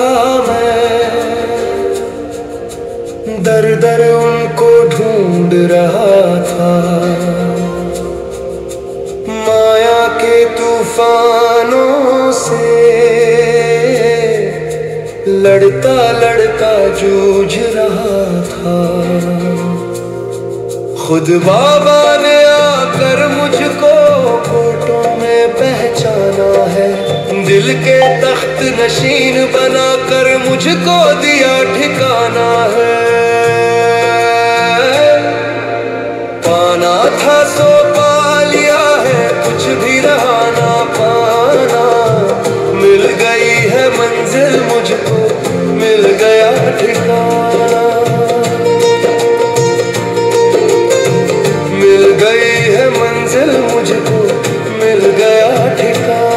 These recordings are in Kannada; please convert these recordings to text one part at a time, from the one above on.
था मैं, दर दर उनको ढूंढ रहा था। माया के तूफानों से लड़ता लड़ता जूझ रहा था। खुद बाबा ने आकर मुझको फोटो में पहचाना है, दिल के तख्त नशीन बनाकर मुझको दिया ठिकाना है। पाना था सो पा लिया है, कुछ भी रहा ना पाना। मिल गई है मंजिल मुझको, मिल गया ठिकाना। मिल गई है मंजिल मुझको, मिल गया ठिकाना।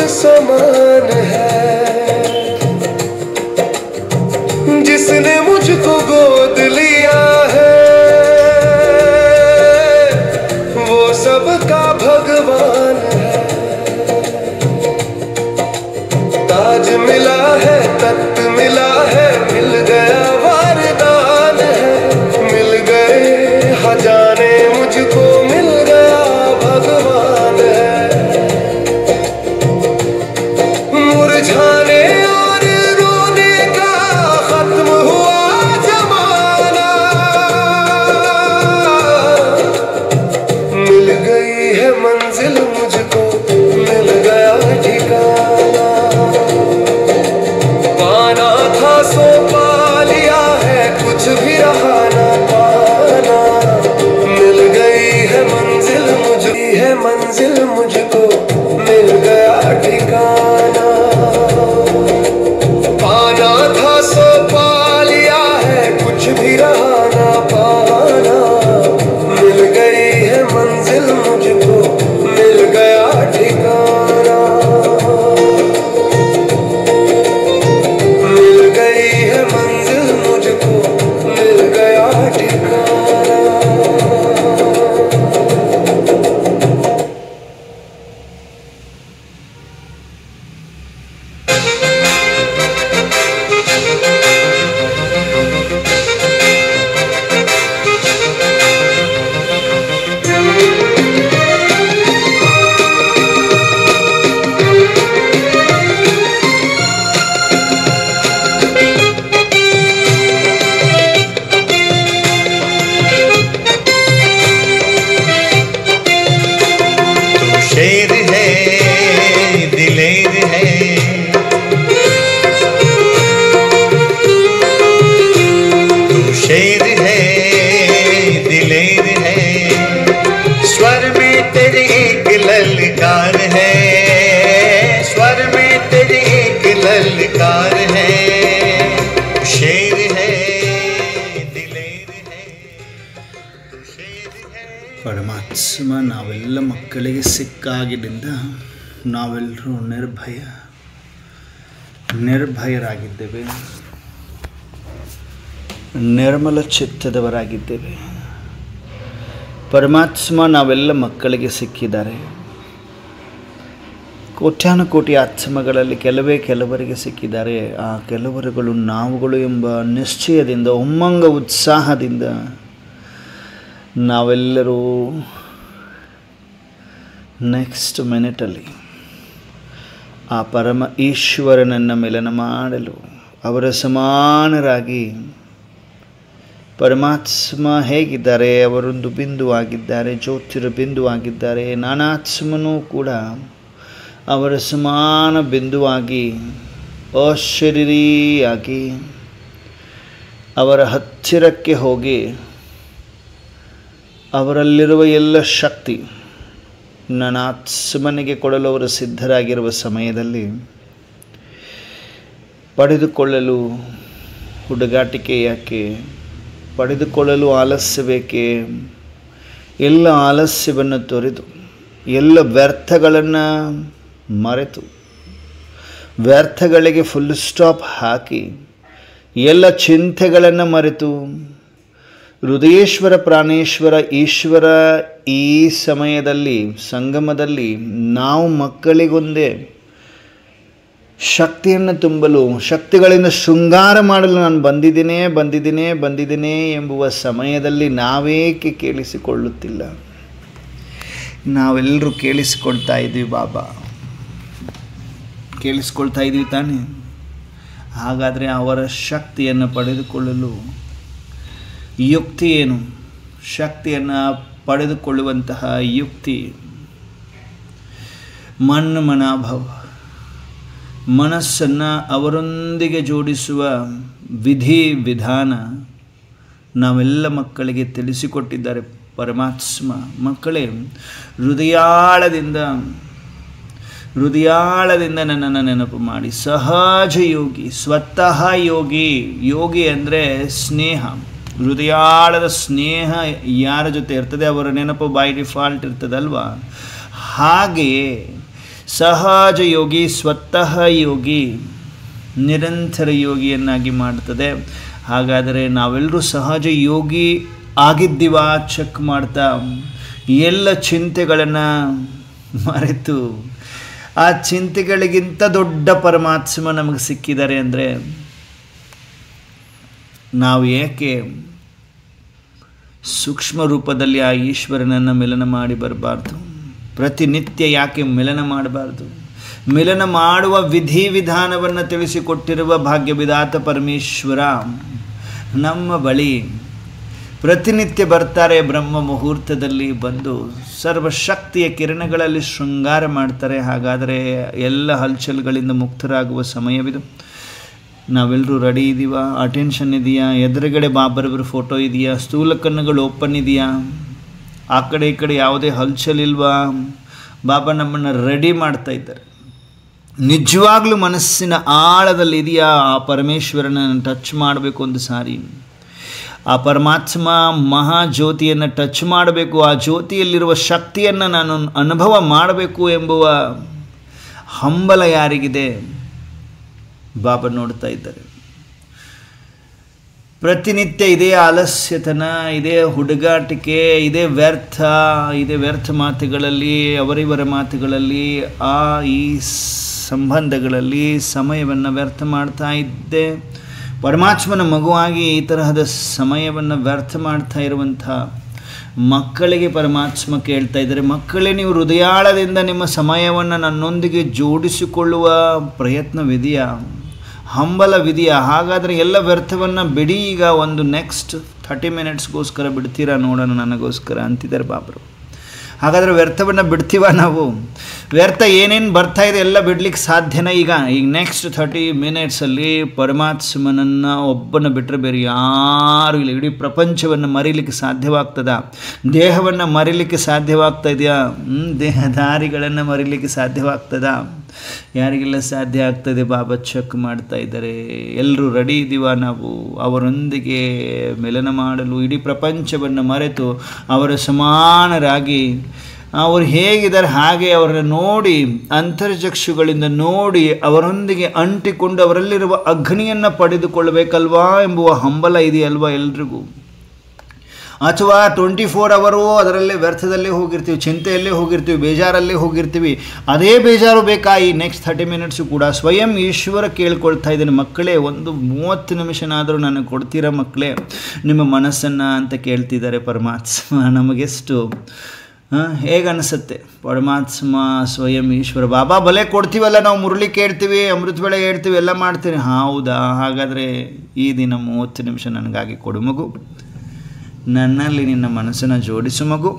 समान है जिसने मुझको गोद लिया है, वो सबका भगवान है। ताज मिला है, तख्त मिला है, मिल गया वरदान है। मिल गए खजाने मुझको, मिल गया भगवान है। मुरझाने और रोने का खत्म हुआ जमाना। मिल गई है मंजिल मुझको, मिल गया ठिकाना। पाना था सो पा लिया है, कुछ भी रहा ना पाना। मिल गई है मंजिल मुझको, मिल गया ठिकाना। पाना था सो पा लिया है, कुछ भी रहा ना पाना। मिल गई है मंजिल मुझको, मिल गया ठिकाना। मिल गई है मंजिल मुझको, मिल गया ठिकाना। शेर है, दिलेर है, तू शेर है, दिलेर है। स्वर में तेरी एक ललकार है, स्वर में तेरी एक ललकार है। शेर है, दिलेर है, तू शेर है। ಪರಮಾತ್ಮ ನಾವೆಲ್ಲ ಮಕ್ಕಳಿಗೆ ಸಿಕ್ಕಾಗಿದ್ದರಿಂದ ನಾವೆಲ್ಲರೂ ನಿರ್ಭಯರಾಗಿದ್ದೇವೆ, ನಿರ್ಮಲ ಚಿತ್ತದವರಾಗಿದ್ದೇವೆ. ಪರಮಾತ್ಮ ನಾವೆಲ್ಲ ಮಕ್ಕಳಿಗೆ ಸಿಕ್ಕಿದ್ದಾರೆ. ಕೋಟ್ಯಾನುಕೋಟಿ ಆತ್ಮಗಳಲ್ಲಿ ಕೆಲವರಿಗೆ ಸಿಕ್ಕಿದ್ದಾರೆ. ಆ ಕೆಲವರುಗಳು ನಾವುಗಳು ಎಂಬ ನಿಶ್ಚಯದಿಂದ, ಉಮ್ಮಂಗ ಉತ್ಸಾಹದಿಂದ ನಾವೆಲ್ಲರೂ ನೆಕ್ಸ್ಟ್ ಮಿನಿಟಲ್ಲಿ ಆ ಪರಮ ಈಶ್ವರನನ್ನು ಮಿಲನ ಮಾಡಲು ಅವರ ಸಮಾನರಾಗಿ ಪರಮಾತ್ಮ ಹೇಗಿದ್ದಾರೆ, ಅವರೊಂದು ಬಿಂದುವಾಗಿದ್ದಾರೆ, ಜ್ಯೋತಿರ ಬಿಂದುವಾಗಿದ್ದಾರೆ. ನಾನಾತ್ಮನೂ ಕೂಡ ಅವರ ಸಮಾನ ಬಿಂದುವಾಗಿ ಅಶರೀರಿಯಾಗಿ ಅವರ ಹತ್ತಿರಕ್ಕೆ ಹೋಗಿ ಅವರಲ್ಲಿರುವ ಎಲ್ಲ ಶಕ್ತಿ ನನ್ನ ಆತ್ಮನಿಗೆ ಕೊಡಲು ಅವರು ಸಿದ್ಧರಾಗಿರುವ ಸಮಯದಲ್ಲಿ ಪಡೆದುಕೊಳ್ಳಲು ಹುಡುಗಾಟಿಕೆ ಯಾಕೆ, ಪಡೆದುಕೊಳ್ಳಲು ಆಲಸ್ಯ ಬೇಕೆ? ಎಲ್ಲ ಆಲಸ್ಯವನ್ನು ತೊರೆದು, ಎಲ್ಲ ವ್ಯರ್ಥಗಳನ್ನು ಮರೆತು, ವ್ಯರ್ಥಗಳಿಗೆ ಫುಲ್ ಸ್ಟಾಪ್ ಹಾಕಿ, ಎಲ್ಲ ಚಿಂತೆಗಳನ್ನು ಮರೆತು, ಹೃದಯೇಶ್ವರ ಪ್ರಾಣೇಶ್ವರ ಈಶ್ವರ ಈ ಸಮಯದಲ್ಲಿ ಸಂಗಮದಲ್ಲಿ ನಾವು ಮಕ್ಕಳಿಗೊಂದೇ ಶಕ್ತಿಯನ್ನು ತುಂಬಲು, ಶಕ್ತಿಗಳಿಂದ ಶೃಂಗಾರ ಮಾಡಲು ನಾನು ಬಂದಿದ್ದೇನೆ ಎಂಬುವ ಸಮಯದಲ್ಲಿ ನಾವೇಕೆ ಕೇಳಿಸಿಕೊಳ್ಳುತ್ತಿಲ್ಲ? ನಾವೆಲ್ಲರೂ ಕೇಳಿಸಿಕೊಳ್ತಾ ಇದ್ದೀವಿ ಬಾಬಾ, ಕೇಳಿಸ್ಕೊಳ್ತಾ ಇದ್ದೀವಿ ತಾನೇ? ಹಾಗಾದರೆ ಅವರ ಶಕ್ತಿಯನ್ನು ಪಡೆದುಕೊಳ್ಳಲು ಯುಕ್ತಿ ಏನು? ಶಕ್ತಿಯನ್ನು ಪಡೆದುಕೊಳ್ಳುವಂತಹ ಯುಕ್ತಿ ಮನೋಭಾವ, ಮನಸ್ಸನ್ನು ಅವರೊಂದಿಗೆ ಜೋಡಿಸುವ ವಿಧಿ ವಿಧಾನ ನಾವೆಲ್ಲ ಮಕ್ಕಳಿಗೆ ತಿಳಿಸಿಕೊಟ್ಟಿದ್ದಾರೆ ಪರಮಾತ್ಮ. ಮಕ್ಕಳೇ, ಹೃದಯಾಳದಿಂದ ನನ್ನನ್ನು ನೆನಪು ಮಾಡಿ. ಸಹಜ ಯೋಗಿ, ಸ್ವತಃ ಯೋಗಿ. ಯೋಗಿ ಅಂದರೆ ಸ್ನೇಹ, ಹೃದಯಾಳದ ಸ್ನೇಹ ಯಾರ ಜೊತೆ ಇರ್ತದೆ ಅವರ ನೆನಪು ಬೈ ಡಿಫಾಲ್ಟ್ ಇರ್ತದಲ್ವಾ? ಹಾಗೆಯೇ ಸಹಜ ಯೋಗಿ, ಸ್ವತಃ ಯೋಗಿ ನಿರಂತರ ಯೋಗಿಯನ್ನಾಗಿ ಮಾಡ್ತದೆ. ಹಾಗಾದರೆ ನಾವೆಲ್ಲರೂ ಸಹಜ ಯೋಗಿ ಆಗಿದ್ದೀವ ಚೆಕ್ ಮಾಡ್ತಾ, ಎಲ್ಲ ಚಿಂತೆಗಳನ್ನು ಮರೆತು, ಆ ಚಿಂತೆಗಳಿಗಿಂತ ದೊಡ್ಡ ಪರಮಾತ್ಮ ನಮಗೆ ಸಿಕ್ಕಿದ್ದಾರೆ ಅಂದರೆ ನಾವು ಏಕೆ ಸೂಕ್ಷ್ಮ ರೂಪದಲ್ಲಿ ಆ ಈಶ್ವರನನ್ನು ಮಿಲನ ಮಾಡಿ ಬರಬಾರ್ದು? ಪ್ರತಿನಿತ್ಯ ಯಾಕೆ ಮಿಲನ ಮಾಡಬಾರ್ದು? ಮಿಲನ ಮಾಡುವ ವಿಧಿ ವಿಧಾನವನ್ನು ತಿಳಿಸಿಕೊಟ್ಟಿರುವ ಭಾಗ್ಯವಿಧಾತ ಪರಮೇಶ್ವರ ನಮ್ಮ ಬಳಿ ಪ್ರತಿನಿತ್ಯ ಬರ್ತಾರೆ. ಬ್ರಹ್ಮ ಮುಹೂರ್ತದಲ್ಲಿ ಬಂದು ಸರ್ವಶಕ್ತಿಯ ಕಿರಣಗಳಲ್ಲಿ ಶೃಂಗಾರ ಮಾಡ್ತಾರೆ. ಹಾಗಾದರೆ ಎಲ್ಲ ಹಲ್ಚಲ್ಗಳಿಂದ ಮುಕ್ತರಾಗುವ ಸಮಯವಿದು. ನಾವೆಲ್ಲರೂ ರೆಡಿ ಇದ್ದೀವ? ಅಟೆನ್ಷನ್ ಇದೆಯಾ? ಎದುರುಗಡೆ ಬಾಬರವರ ಫೋಟೋ ಇದೆಯಾ? ಸ್ಥೂಲ ಕಣ್ಣುಗಳು ಓಪನ್ ಇದೆಯಾ? ಆ ಕಡೆ ಈ ಕಡೆ ಯಾವುದೇ ಹಲ್ಚಲ್ ಇಲ್ವಾ? ಬಾಬಾ ನಮ್ಮನ್ನು ರೆಡಿ ಮಾಡ್ತಾ ಇದ್ದಾರೆ. ನಿಜವಾಗ್ಲೂ ಮನಸ್ಸಿನ ಆಳದಲ್ಲಿ ಇದೆಯಾ? ಆ ಪರಮೇಶ್ವರನನ್ನು ಟಚ್ ಮಾಡಬೇಕು ಒಂದು ಸಾರಿ. ಆ ಪರಮಾತ್ಮ ಮಹಾಜ್ಯೋತಿಯನ್ನು ಟಚ್ ಮಾಡಬೇಕು. ಆ ಜ್ಯೋತಿಯಲ್ಲಿರುವ ಶಕ್ತಿಯನ್ನು ನಾನು ಅನುಭವ ಮಾಡಬೇಕು ಎಂಬುವ ಹಂಬಲ ಯಾರಿಗಿದೆ? ಬಾಬಾ ನೋಡ್ತಾ ಇದ್ದಾರೆ. ಪ್ರತಿನಿತ್ಯ ಇದೇ ಆಲಸ್ಯತನ, ಇದೇ ಹುಡುಗಾಟಿಕೆ, ಇದೇ ವ್ಯರ್ಥ ಮಾತುಗಳಲ್ಲಿ, ಅವರಿವರ ಮಾತುಗಳಲ್ಲಿ, ಈ ಸಂಬಂಧಗಳಲ್ಲಿ ಸಮಯವನ್ನು ವ್ಯರ್ಥ ಮಾಡ್ತಾ ಇದ್ದೆ. ಪರಮಾತ್ಮನ ಮಗುವಾಗಿ ಈ ತರಹದ ಸಮಯವನ್ನು ವ್ಯರ್ಥ ಮಾಡ್ತಾ ಇರುವಂಥ ಮಕ್ಕಳಿಗೆ ಪರಮಾತ್ಮ ಕೇಳ್ತಾ ಇದ್ದಾರೆ, ಮಕ್ಕಳೇ, ನೀವು ಹೃದಯಾಳದಿಂದ ನಿಮ್ಮ ಸಮಯವನ್ನು ನನ್ನೊಂದಿಗೆ ಜೋಡಿಸಿಕೊಳ್ಳುವ ಪ್ರಯತ್ನವಿದೆಯಾ? ಹಂಬಲವಿದೆಯಾ? ಹಾಗಾದರೆ ಎಲ್ಲ ವ್ಯರ್ಥವನ್ನು ಬಿಡಿ. ಈಗ ಒಂದು ನೆಕ್ಸ್ಟ್ 30 ಮಿನಿಟ್ಸ್ಗೋಸ್ಕರ ಬಿಡ್ತೀರಾ ನೋಡೋಣ ನನಗೋಸ್ಕರ ಅಂತಿದ್ದಾರೆ ಬಾಬರು. ಹಾಗಾದರೆ ವ್ಯರ್ಥವನ್ನು ಬಿಡ್ತೀವ ನಾವು? ವ್ಯರ್ಥ ಏನೇನು ಬರ್ತಾ ಇದೆ ಎಲ್ಲ ಬಿಡ್ಲಿಕ್ಕೆ ಸಾಧ್ಯನ? ಈಗ ನೆಕ್ಸ್ಟ್ 30 ಮಿನಿಟ್ಸಲ್ಲಿ ಪರಮಾತ್ಮನನ್ನು ಒಬ್ಬನ ಬಿಟ್ಟರೆ ಬೇರೆ ಯಾರೂ ಇಲ್ಲ. ಇಡೀ ಪ್ರಪಂಚವನ್ನು ಮರೀಲಿಕ್ಕೆ ಸಾಧ್ಯವಾಗ್ತದ? ದೇಹವನ್ನು ಮರೀಲಿಕ್ಕೆ ಸಾಧ್ಯವಾಗ್ತಾ ಇದೆಯಾ? ದೇಹಧಾರಿಗಳನ್ನು ಮರೀಲಿಕ್ಕೆ ಸಾಧ್ಯವಾಗ್ತದ? ಯಾರಿಗೆಲ್ಲ ಸಾಧ್ಯ ಆಗ್ತದೆ? ಬಾಬಾ ಚೆಕ್ ಮಾಡ್ತಾ ಇದ್ದಾರೆ. ಎಲ್ಲರೂ ರೆಡಿ ಇದ್ದೀವ ನಾವು ಅವರೊಂದಿಗೆ ಮಿಲನ ಮಾಡಲು? ಇಡೀ ಪ್ರಪಂಚವನ್ನು ಮರೆತು ಅವರ ಸಮಾನರಾಗಿ ಅವರು ಹೇಗಿದ್ದಾರೆ ಹಾಗೆ ಅವರನ್ನು ನೋಡಿ, ಅಂತರ್ಚಕ್ಷುಗಳಿಂದ ನೋಡಿ ಅವರೊಂದಿಗೆ ಅಂಟಿಕೊಂಡು ಅವರಲ್ಲಿರುವ ಅಗ್ನಿಯನ್ನು ಪಡೆದುಕೊಳ್ಳಬೇಕಲ್ವಾ ಎಂಬುವ ಹಂಬಲ ಇದೆಯಲ್ವಾ ಎಲ್ರಿಗೂ? ಅಥವಾ 24 ಅವರೂ ಅದರಲ್ಲೇ ವ್ಯರ್ಥದಲ್ಲೇ ಹೋಗಿರ್ತೀವಿ, ಚಿಂತೆಯಲ್ಲೇ ಹೋಗಿರ್ತೀವಿ, ಬೇಜಾರಲ್ಲೇ ಹೋಗಿರ್ತೀವಿ. ಅದೇ ಬೇಜಾರು ಬೇಕಾ ಈ ನೆಕ್ಸ್ಟ್ 30 ಮಿನಿಟ್ಸು ಕೂಡ? ಸ್ವಯಂ ಈಶ್ವರ ಕೇಳ್ಕೊಳ್ತಾ ಇದ್ದೇನೆ, ಮಕ್ಕಳೇ ಒಂದು 30 ನಿಮಿಷನಾದರೂ ನನಗೆ ಕೊಡ್ತೀರಾ ಮಕ್ಕಳೇ ನಿಮ್ಮ ಮನಸ್ಸನ್ನು ಅಂತ ಕೇಳ್ತಿದ್ದಾರೆ ಪರಮಾತ್ಮ. ನಮಗೆಷ್ಟು ಹೇಗೆ ಅನಿಸುತ್ತೆ? ಪರಮಾತ್ಮ ಸ್ವಯಂ ಈಶ್ವರ ಬಾಬಾ ಬಲೆ ಕೊಡ್ತೀವಲ್ಲ, ನಾವು ಮುರಳಿ ಕೇಳ್ತೀವಿ, ಅಮೃತ ವೇಳೆ ಹೇಳ್ತೀವಿ, ಎಲ್ಲ ಮಾಡ್ತೀವಿ. ಹೌದಾ? ಹಾಗಾದರೆ ಈ ದಿನ 30 ನಿಮಿಷ ನನಗಾಗಿ ಕೊಡು ಮಗು, ನನ್ನಲ್ಲಿ ನಿನ್ನ ಮನಸ್ಸನ್ನು ಜೋಡಿಸು ಮಗು,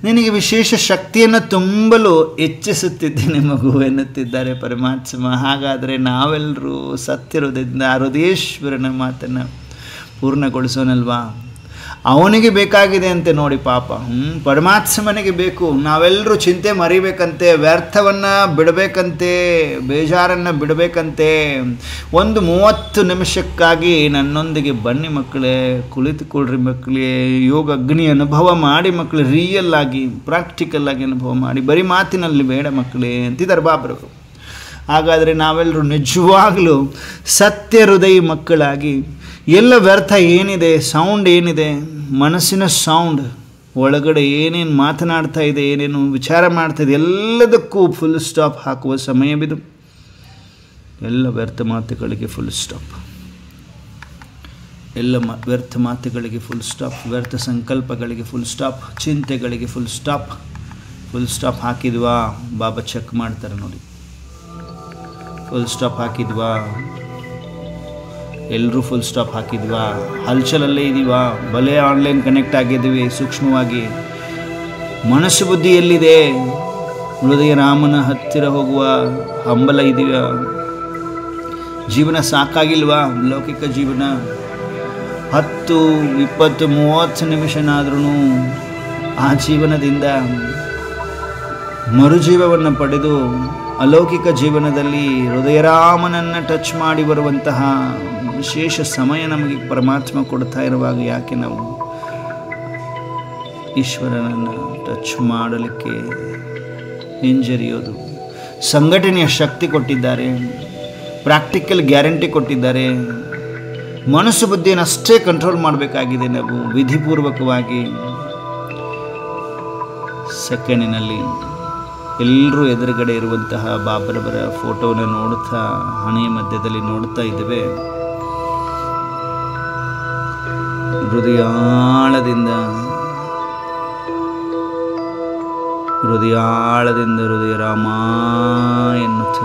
ನಿನಗೆ ವಿಶೇಷ ಶಕ್ತಿಯನ್ನು ತುಂಬಲು ಇಚ್ಛಿಸುತ್ತಿದ್ದೇನೆ ಮಗು ಎನ್ನುತ್ತಿದ್ದಾರೆ ಪರಮಾತ್ಮ. ಹಾಗಾದರೆ ನಾವೆಲ್ಲರೂ ಸತ್ಯ ಹೃದಯದಿಂದ ಹೃದಯೇಶ್ವರನ ಮಾತನ್ನು ಪೂರ್ಣಗೊಳಿಸೋನಲ್ವಾ? ಅವನಿಗೆ ಬೇಕಾಗಿದೆ ಅಂತೆ ನೋಡಿ ಪಾಪ. ಪರಮಾತ್ಮನಿಗೆ ಬೇಕು. ನಾವೆಲ್ಲರೂ ಚಿಂತೆ ಮರಿಬೇಕಂತೆ, ವ್ಯರ್ಥವನ್ನು ಬಿಡಬೇಕಂತೆ, ಬೇಜಾರನ್ನು ಬಿಡಬೇಕಂತೆ. ಒಂದು 30 ನಿಮಿಷಕ್ಕಾಗಿ ನನ್ನೊಂದಿಗೆ ಬನ್ನಿ ಮಕ್ಕಳೇ, ಕುಳಿತುಕೊಳ್ಳ್ರಿ ಮಕ್ಕಳೇ, ಯೋಗ ಅಗ್ನಿ ಅನುಭವ ಮಾಡಿ ಮಕ್ಕಳು, ರಿಯಲ್ ಆಗಿ ಪ್ರಾಕ್ಟಿಕಲ್ ಆಗಿ ಅನುಭವ ಮಾಡಿ, ಬರೀ ಮಾತಿನಲ್ಲಿ ಬೇಡ ಮಕ್ಕಳೇ ಅಂತಿದ್ದಾರೆ ಬಾಬ್ರವರು. ಹಾಗಾದರೆ ನಾವೆಲ್ಲರೂ ನಿಜವಾಗಲೂ ಸತ್ಯ ಹೃದಯ ಮಕ್ಕಳಾಗಿ ಎಲ್ಲ ವ್ಯರ್ಥ ಏನಿದೆ, ಸೌಂಡ್ ಏನಿದೆ, ಮನಸ್ಸಿನ ಸೌಂಡ್ ಒಳಗಡೆ ಏನೇನು ಮಾತನಾಡ್ತಾ ಇದೆ, ಏನೇನು ವಿಚಾರ ಮಾಡ್ತಾ ಇದೆ, ಎಲ್ಲದಕ್ಕೂ ಫುಲ್ ಸ್ಟಾಪ್ ಹಾಕುವ ಸಮಯವಿದು. ಎಲ್ಲ ವ್ಯರ್ಥ ಮಾತುಗಳಿಗೆ ಫುಲ್ ಸ್ಟಾಪ್, ಎಲ್ಲ ವ್ಯರ್ಥ ಮಾತುಗಳಿಗೆ ಫುಲ್ ಸ್ಟಾಪ್, ವ್ಯರ್ಥ ಸಂಕಲ್ಪಗಳಿಗೆ ಫುಲ್ ಸ್ಟಾಪ್, ಚಿಂತೆಗಳಿಗೆ ಫುಲ್ ಸ್ಟಾಪ್. ಫುಲ್ ಸ್ಟಾಪ್ ಹಾಕಿದ್ವಾ? ಬಾಬಾ ಚೆಕ್ ಮಾಡ್ತಾರೆ ನೋಡಿ. ಫುಲ್ ಸ್ಟಾಪ್ ಹಾಕಿದ್ವಾ? ಎಲ್ಲರೂ ಫುಲ್ ಸ್ಟಾಪ್ ಹಾಕಿದ್ವಾ? ಹಲ್ಚಲಲ್ಲೇ ಇದ್ದೀವಾ? ಭಲೇ ಆನ್ಲೈನ್ ಕನೆಕ್ಟ್ ಆಗಿದ್ದೀವಿ ಸೂಕ್ಷ್ಮವಾಗಿ. ಮನಸ್ಸು ಬುದ್ಧಿ ಎಲ್ಲಿದೆ? ಹೃದಯ ರಾಮನ ಹತ್ತಿರ ಹೋಗುವ ಹಂಬಲ ಇದೆಯಾ? ಜೀವನ ಸಾಕಾಗಿಲ್ವಾ? ಲೌಕಿಕ ಜೀವನ 10, 20, 30 ನಿಮಿಷನಾದ್ರೂ ಆ ಜೀವನದಿಂದ ಮರುಜೀವವನ್ನು ಪಡೆದು ಅಲೌಕಿಕ ಜೀವನದಲ್ಲಿ ಹೃದಯರಾಮನನ್ನು ಟಚ್ ಮಾಡಿ ಬರುವಂತಹ ವಿಶೇಷ ಸಮಯ ನಮಗೆ ಪರಮಾತ್ಮ ಕೊಡ್ತಾ ಇರುವಾಗ ಯಾಕೆ ನಾವು ಈಶ್ವರನನ್ನು ಟಚ್ ಮಾಡಲಿಕ್ಕೆ ಹಿಂಜರಿಯೋದು? ಸಂಘಟನೆಯ ಶಕ್ತಿ ಕೊಟ್ಟಿದ್ದಾರೆ, ಪ್ರಾಕ್ಟಿಕಲ್ ಗ್ಯಾರಂಟಿ ಕೊಟ್ಟಿದ್ದಾರೆ. ಮನಸ್ಸು ಬುದ್ಧಿಯನ್ನು ಅಷ್ಟೇ ಕಂಟ್ರೋಲ್ ಮಾಡಬೇಕಾಗಿದೆ ನಾವು ವಿಧಿಪೂರ್ವಕವಾಗಿ. ಸೆಕೆಂಡಿನಲ್ಲಿ ಎಲ್ಲರೂ ಎದುರುಗಡೆ ಇರುವಂತಹ ಬಾಬರವರ ಫೋಟೋನ ನೋಡ್ತಾ, ಹಣೆಯ ಮಧ್ಯದಲ್ಲಿ ನೋಡ್ತಾ ಇದ್ದೇವೆ. ಹೃದಯಾಳದಿಂದ ಹೃದಯ ರಾಮ ಎನ್ನುತ್ತ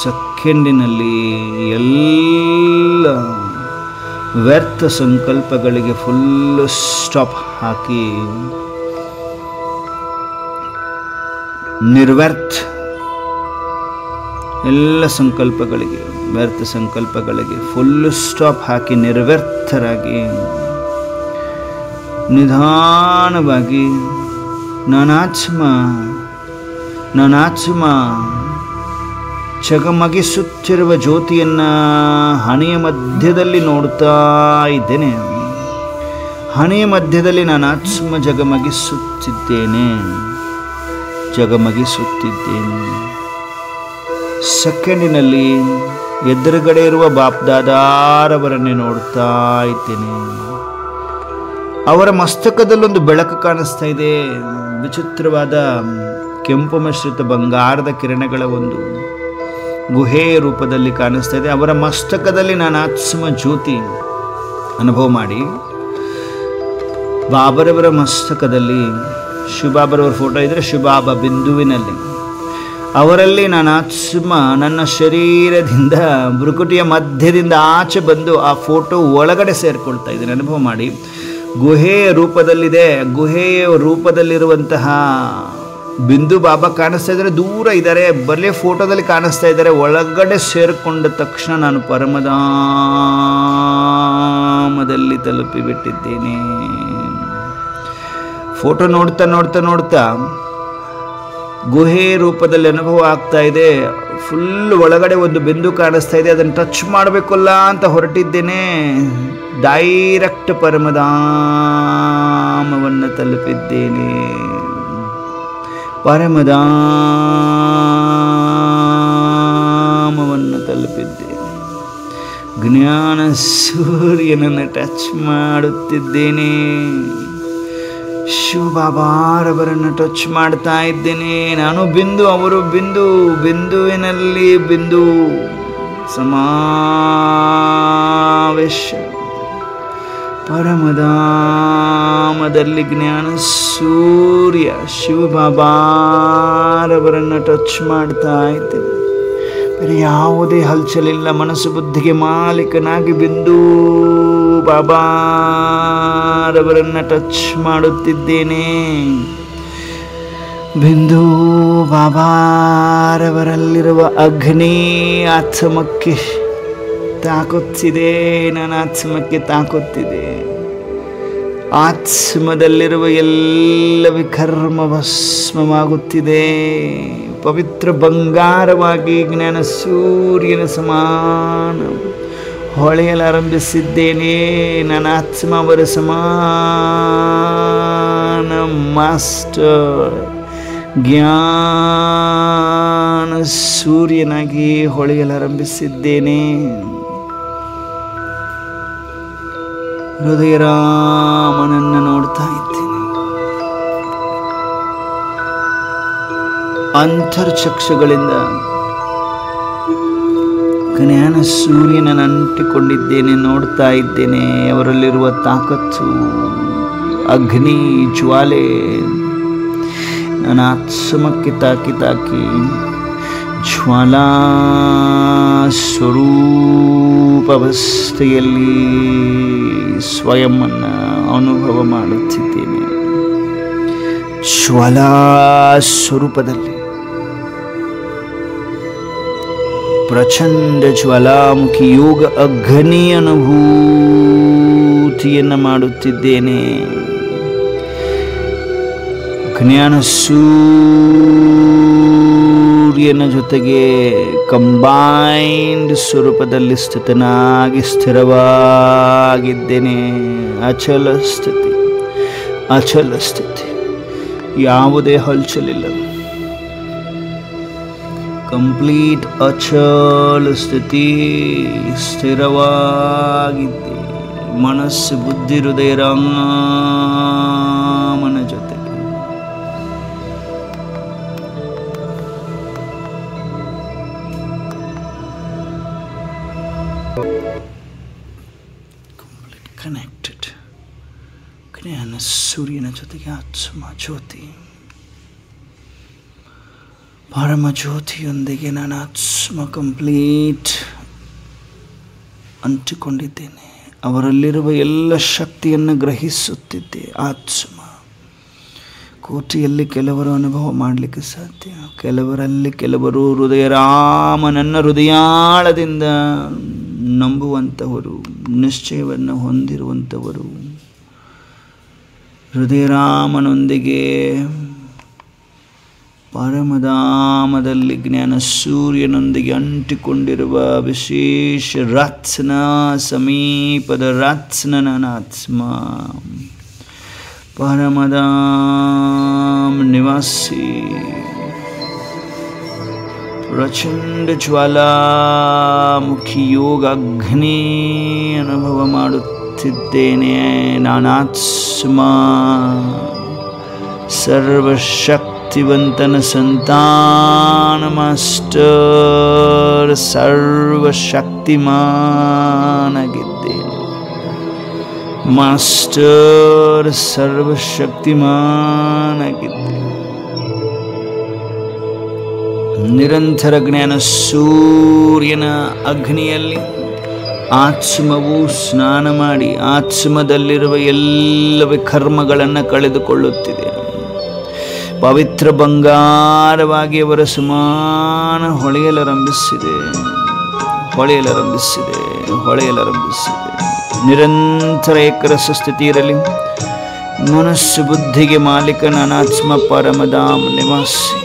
ಸೆಕೆಂಡಿನಲ್ಲಿ ಎಲ್ಲ ವ್ಯರ್ಥ ಸಂಕಲ್ಪಗಳಿಗೆ ಫುಲ್ ಸ್ಟಾಪ್ ಹಾಕಿ ನಿರ್ವ್ಯರ್ಥ ಎಲ್ಲ ಸಂಕಲ್ಪಗಳಿಗೆ, ವ್ಯರ್ಥ ಸಂಕಲ್ಪಗಳಿಗೆ ಫುಲ್ ಸ್ಟಾಪ್ ಹಾಕಿ ನಿರ್ವ್ಯರ್ಥರಾಗಿ ನಿಧಾನವಾಗಿ ನಾನಾತ್ಮ ಚಗಮಗಿಸುತ್ತಿರುವ ಜ್ಯೋತಿಯನ್ನು ಹಣೆಯ ಮಧ್ಯದಲ್ಲಿ ನೋಡ್ತಾ ಇದ್ದೇನೆ. ಹಣೆಯ ಮಧ್ಯದಲ್ಲಿ ನಾನಾತ್ಮ ಜಗಮಗಿಸುತ್ತಿದ್ದೇನೆ. ಸೆಕೆಂಡಿನಲ್ಲಿ ಎದುರುಗಡೆ ಇರುವ ಬಾಪ್ದಾದಾರವರನ್ನೇ ನೋಡ್ತಾ ಇದ್ದೇನೆ. ಅವರ ಮಸ್ತಕದಲ್ಲೊಂದು ಬೆಳಕು ಕಾಣಿಸ್ತಾ ಇದೆ. ವಿಚಿತ್ರವಾದ ಕೆಂಪು ಮಿಶ್ರಿತ ಬಂಗಾರದ ಕಿರಣಗಳ ಒಂದು ಗುಹೆಯ ರೂಪದಲ್ಲಿ ಕಾಣಿಸ್ತಾ ಇದೆ. ಅವರ ಮಸ್ತಕದಲ್ಲಿ ನಾನಾತ್ಮ ಜ್ಯೋತಿ ಅನುಭವ ಮಾಡಿ, ಬಾಬರವರ ಮಸ್ತಕದಲ್ಲಿ ಶಿವಬಾಬರವರ ಫೋಟೋ ಇದ್ದರೆ ಶಿವಬಾಬಾ ಬಿಂದುವಿನಲ್ಲಿ, ಅವರಲ್ಲಿ ನಾನಾತ್ಮ ನನ್ನ ಶರೀರದಿಂದ ಭ್ರುಕುಟಿಯ ಮಧ್ಯದಿಂದ ಆಚೆ ಬಂದು ಆ ಫೋಟೋ ಒಳಗಡೆ ಸೇರಿಕೊಳ್ತಾ ಇದ್ದೀನಿ. ಅನುಭವ ಮಾಡಿ. ಗುಹೆಯ ರೂಪದಲ್ಲಿದೆ. ಗುಹೆಯ ರೂಪದಲ್ಲಿರುವಂತಹ ಬಿಂದು ಬಾಬಾ ಕಾಣಿಸ್ತಾ ಇದ್ದಾರೆ, ದೂರ ಇದ್ದಾರೆ, ಬರಲೇ ಫೋಟೋದಲ್ಲಿ ಕಾಣಿಸ್ತಾ ಇದ್ದಾರೆ. ಒಳಗಡೆ ಸೇರಿಕೊಂಡ ತಕ್ಷಣ ನಾನು ಪರಮಧಾಮದಲ್ಲಿ ತಲುಪಿಬಿಟ್ಟಿದ್ದೇನೆ. ಫೋಟೋ ನೋಡ್ತಾ ನೋಡ್ತಾ ನೋಡ್ತಾ ಗುಹೆ ರೂಪದಲ್ಲಿ ಅನುಭವ ಆಗ್ತಾ ಇದೆ. ಫುಲ್ ಒಳಗಡೆ ಒಂದು ಬಿಂದು ಕಾಣಿಸ್ತಾ ಇದೆ, ಅದನ್ನು ಟಚ್ ಮಾಡಬೇಕಲ್ಲ ಅಂತ ಹೊರಟಿದ್ದೇನೆ. ಡೈರೆಕ್ಟ್ ಪರಮಧಾಮವನ್ನು ತಲುಪಿದ್ದೇನೆ. ಪರಮಧಾಮವನ್ನು ತಲುಪಿದ್ದೇನೆ. ಜ್ಞಾನ ಸೂರ್ಯನನ್ನು ಟಚ್ ಮಾಡುತ್ತಿದ್ದೇನೆ. ಶಿವಬಾಬಾರವರನ್ನು ಟಚ್ ಮಾಡ್ತಾ ಇದ್ದೇನೆ. ನಾನು ಬಿಂದು, ಅವರು ಬಿಂದು. ಬಿಂದುವಿನಲ್ಲಿ ಬಿಂದು ಸಮಾವೇಶ. ಪರಮಧಾಮದಲ್ಲಿ ಜ್ಞಾನ ಸೂರ್ಯ ಶಿವಬಾಬಾರವರನ್ನು ಟಚ್ ಮಾಡ್ತಾ ಇದ್ದೇನೆ. ಬೇರೆ ಯಾವುದೇ ಹಲ್ಚಲಿಲ್ಲ. ಮನಸ್ಸು ಬುದ್ಧಿಗೆ ಮಾಲೀಕನಾಗಿ ಬಿಂದು ಬಾಬಾರವರನ್ನು ಟಚ್ ಮಾಡುತ್ತಿದ್ದೇನೆ. ಬಿಂದು ಬಾಬಾರವರಲ್ಲಿರುವ ಅಗ್ನಿ ಆತ್ಮಕ್ಕೆ ತಾಕುತ್ತಿದೆ. ನನ್ನ ಆತ್ಮಕ್ಕೆ ತಾಕುತ್ತಿದೆ. ಆತ್ಮದಲ್ಲಿರುವ ಎಲ್ಲ ವಿಕರ್ಮ ಭಸ್ಮವಾಗುತ್ತಿದೆ. ಪವಿತ್ರ ಬಂಗಾರವಾಗಿ ಜ್ಞಾನ ಸೂರ್ಯನ ಸಮಾನ ಹೊಳೆಯಲಾರಂಭಿಸಿದ್ದೇನೆ. ನನ್ನ ಆತ್ಮ ಅವರ ಸಮಾನ ಮಾಸ್ಟರ್ ಜ್ಞಾನ ಸೂರ್ಯನಾಗಿ ಹೊಳೆಯಲಾರಂಭಿಸಿದ್ದೇನೆ. ಹೃದಯರಾಮನನ್ನು ನೋಡ್ತಾ ಇದ್ದೇನೆ. ಅಂತರ್ಚಕ್ಷುಗಳಿಂದ ಜ್ಞಾನ ಸೂರ್ಯನನ್ನು ಅಂಟಿಕೊಂಡಿದ್ದೇನೆ, ನೋಡ್ತಾ ಇದ್ದೇನೆ. ಅವರಲ್ಲಿರುವ ತಾಕತ್ತು, ಅಗ್ನಿ ಜ್ವಾಲೆ ನನ್ನ ಆತ್ಮಕ್ಕೆ ತಾಕಿ ತಾಕಿ ಜ್ವಾಲಾ ಸ್ವರೂಪಾವಸ್ಥೆಯಲ್ಲಿ ಸ್ವಯಂವನ್ನು ಅನುಭವ ಮಾಡುತ್ತಿದ್ದೇನೆ. ಜ್ವಾಲಾ ಸ್ವರೂಪದಲ್ಲಿ ಪ್ರಚಂಡ ಜ್ವಾಲಾಮುಖಿ ಯೋಗ ಅಗ್ನಿ ಅನುಭೂತಿಯನ್ನು ಮಾಡುತ್ತಿದ್ದೇನೆ. ಜ್ಞಾನ ಸೂರ್ಯನ ಜೊತೆಗೆ ಕಂಬೈನ್ಡ್ ಸ್ವರೂಪದಲ್ಲಿ ಸ್ಥಿತನಾಗಿ ಸ್ಥಿರವಾಗಿದ್ದೇನೆ. ಅಚಲ ಸ್ಥಿತಿ, ಅಚಲ ಸ್ಥಿತಿ, ಯಾವುದೇ ಹಲ್ಚಲಿಲ್ಲ. ಕಂಪ್ಲೀಟ್ ಅಚಲ ಸ್ಥಿತಿ, ಸ್ಥಿರವಾಗಿದ್ದೆ. ಮನಸ್ಸು ಬುದ್ಧಿ ಹೃದಯ ರಾಮನ ಜೊತೆಗೆ. Complete connected. ಜ್ಞಾನ ಸೂರ್ಯನ ಜೊತೆಗೆ ಆತ್ಮ ಜ್ಯೋತಿ, ಪರಮ ಜ್ಯೋತಿಯೊಂದಿಗೆ ನಾನು ಆತ್ಮ ಕಂಪ್ಲೀಟ್ ಅಂಟಿಕೊಂಡಿದ್ದೇನೆ. ಅವರಲ್ಲಿರುವ ಎಲ್ಲ ಶಕ್ತಿಯನ್ನು ಗ್ರಹಿಸುತ್ತಿದ್ದೆ. ಆತ್ಮ ಕೋಟಿಯಲ್ಲಿ ಕೆಲವರು ಅನುಭವ ಮಾಡಲಿಕ್ಕೆ ಸಾಧ್ಯ, ಕೆಲವರು ಹೃದಯರಾಮನನ್ನು ಹೃದಯಾಳದಿಂದ ನಂಬುವಂಥವರು, ನಿಶ್ಚಯವನ್ನು ಹೊಂದಿರುವಂಥವರು, ಹೃದಯರಾಮನೊಂದಿಗೆ ಪರಮಧಾಮದಲ್ಲಿ ಜ್ಞಾನ ಸೂರ್ಯನೊಂದಿಗೆ ಅಂಟಿಕೊಂಡಿರುವ ವಿಶೇಷ ರತ್ನ, ಸಮೀಪದ ರತ್ನ ನನ್ನ ಆತ್ಮ, ಪರಮಧಾಮ ನಿವಾಸಿ. ಪ್ರಚಂಡ ಜ್ವಾಲಾಮುಖಿ ಯೋಗ ಅಗ್ನಿ ಅನುಭವ ಮಾಡುತ್ತಿದ್ದೇನೆ. ನಾನಾತ್ಮ ಸರ್ವಶಕ್ತಿವಂತನ ಸಂತಾನ ಮಾಸ್ಟರ್, ಸರ್ವಶಕ್ತಿಮಾನಾಗಿದ್ದೇನೆ. ಮಾಸ್ಟರ್ ಸರ್ವಶಕ್ತಿಮಾನಾಗಿದ್ದೇನೆ. ನಿರಂತರ ಜ್ಞಾನ ಸೂರ್ಯನ ಅಗ್ನಿಯಲ್ಲಿ ಆತ್ಮವು ಸ್ನಾನ ಮಾಡಿ ಆತ್ಮದಲ್ಲಿರುವ ಎಲ್ಲ ವಿಕರ್ಮಗಳನ್ನು ಕಳೆದುಕೊಳ್ಳುತ್ತಿದೆ. ಪವಿತ್ರ ಬಂಗಾರವಾಗಿ ಅವರ ಸಮಾನ ಹೊಳೆಯಲಾರಂಭಿಸಿದೆ. ನಿರಂತರ ಏಕರಸ ಸ್ಥಿತಿ ಇರಲಿ. ಮನಸ್ಸು ಬುದ್ಧಿಗೆ ಮಾಲೀಕ ನಾನಾತ್ಮ ಪರಮಧಾಮ ನಿವಾಸಿ.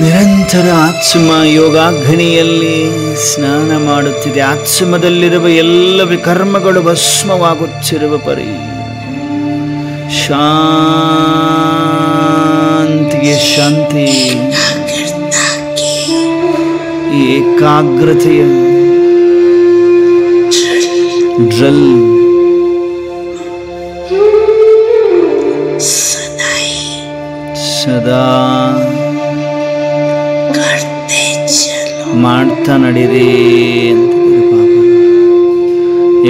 ನಿರಂತರ ಆತ್ಮ ಯೋಗಾಗ್ನಿಯಲ್ಲಿ ಸ್ನಾನ ಮಾಡುತ್ತಿದೆ. ಆತ್ಮದಲ್ಲಿರುವ ಎಲ್ಲ ವಿಕರ್ಮಗಳು ಭಸ್ಮವಾಗುತ್ತಿರುವ ಪರಿ ಶಾಂತಿಗೆ ಶಾಂತಿ. ಈ ಏಕಾಗ್ರತೆಯ ಡ್ರಲ್ ಸದಾ ಮಾಡ್ತಾ ನಡೀರಿ ಅಂತಿದ್ದಾರೆ ಪಾಪ.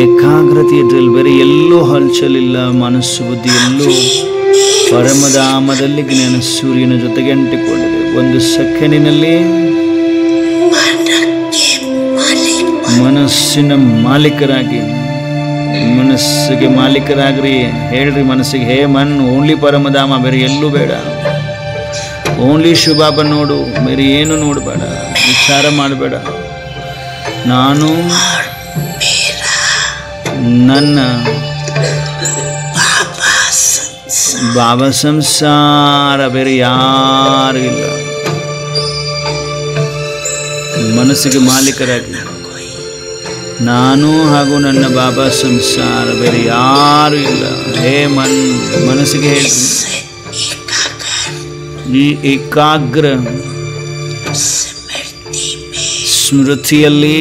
ಏಕಾಗ್ರತೆಯ ಡ್ರಿಲ್. ಬೇರೆ ಎಲ್ಲೂ ಹಲ್ಚಲಿಲ್ಲ, ಮನಸ್ಸು ಬುದ್ಧಿ ಎಲ್ಲೂ ಪರಮಧಾಮದಲ್ಲಿ ಜ್ಞಾನ ಸೂರ್ಯನ ಜೊತೆಗೆ ಅಂಟಿಕೊಂಡಿದೆ. ಒಂದು ಸೆಕೆಂಡಿನಲ್ಲಿ ಮನಸ್ಸಿನ ಮಾಲೀಕರಾಗಿ, ಮನಸ್ಸಿಗೆ ಮಾಲೀಕರಾಗ್ರಿ. ಹೇಳ್ರಿ ಮನಸ್ಸಿಗೆ, ಹೇ ಮನ್, ಓನ್ಲಿ ಪರಮಧಾಮ, ಬೇರೆ ಎಲ್ಲೂ ಬೇಡ. ಓನ್ಲಿ ಶಿವಬಾಬ ನೋಡು, ಬೇರೆ ಏನು ನೋಡಬೇಡ, ವಿಚಾರ ಮಾಡಬೇಡ. ನಾನು ನನ್ನ ಬಾಬಾ ಸಂಸಾರ, ಬೇರೆ ಯಾರು ಇಲ್ಲ. ಮನಸ್ಸಿಗೆ ಮಾಲೀಕರಾಗಿ ನಾನು ಹಾಗೂ ನನ್ನ ಬಾಬಾ ಸಂಸಾರ, ಬೇರೆ ಯಾರು ಇಲ್ಲ. ಹೇ ಮನಸ್ಸಿಗೆ ಹೇಳಿ, ಈ ಏಕಾಗ್ರ ಸ್ಮೃತಿಯಲ್ಲಿ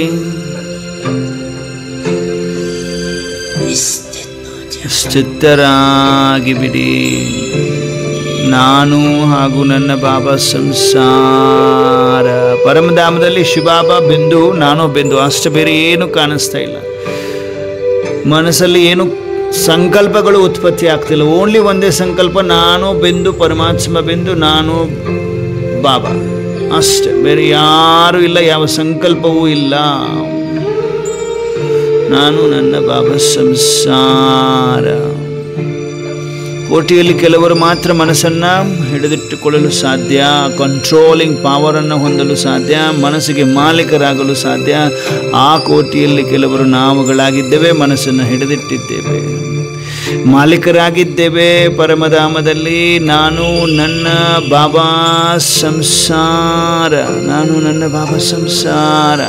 ಸ್ಥಿತರಾಗಿ ಬಿಡಿ. ನಾನು ಹಾಗೂ ನನ್ನ ಬಾಬಾ ಸಂಸಾರ. ಪರಮಧಾಮದಲ್ಲಿ ಶಿವಬಾಬಾ ಬಿಂದು, ನಾನು ಬಿಂದು, ಅಷ್ಟು. ಬೇರೆ ಏನು ಕಾಣಿಸ್ತಾ ಇಲ್ಲ. ಮನಸ್ಸಲ್ಲಿ ಏನು ಸಂಕಲ್ಪಗಳು ಉತ್ಪತ್ತಿ ಆಗ್ತಿಲ್ಲ. ಓನ್ಲಿ ಒಂದೇ ಸಂಕಲ್ಪ, ನಾನು ಬಿಂದು, ಪರಮಾತ್ಮ ಬಿಂದು, ನಾನು ಬಾಬಾ, ಅಷ್ಟೇ. ಬೇರೆ ಯಾರು ಇಲ್ಲ, ಯಾವ ಸಂಕಲ್ಪವೂ ಇಲ್ಲ. ನಾನು ನನ್ನ ಬಾಬಾ ಸಂಸಾರ. ಕೋಟಿಯಲ್ಲಿ ಕೆಲವರು ಮಾತ್ರ ಮನಸ್ಸನ್ನ ಹಿಡಿದಿಟ್ಟುಕೊಳ್ಳಲು ಸಾಧ್ಯ, ಕಂಟ್ರೋಲಿಂಗ್ ಪವರನ್ನು ಹೊಂದಲು ಸಾಧ್ಯ, ಮನಸ್ಸಿಗೆ ಮಾಲೀಕರಾಗಲು ಸಾಧ್ಯ. ಆ ಕೋಟಿಯಲ್ಲಿ ಕೆಲವರು ನಾವುಗಳಾಗಿದ್ದೇವೆ, ಮನಸ್ಸನ್ನು ಹಿಡಿದಿಟ್ಟಿದ್ದೇವೆ, ಮಾಲೀಕರಾಗಿದ್ದೇವೆ ಪರಮಧಾಮದಲ್ಲಿ. ನಾನು ನನ್ನ ಬಾಬಾ ಸಂಸಾರ, ನಾನು ನನ್ನ ಬಾಬಾ ಸಂಸಾರ.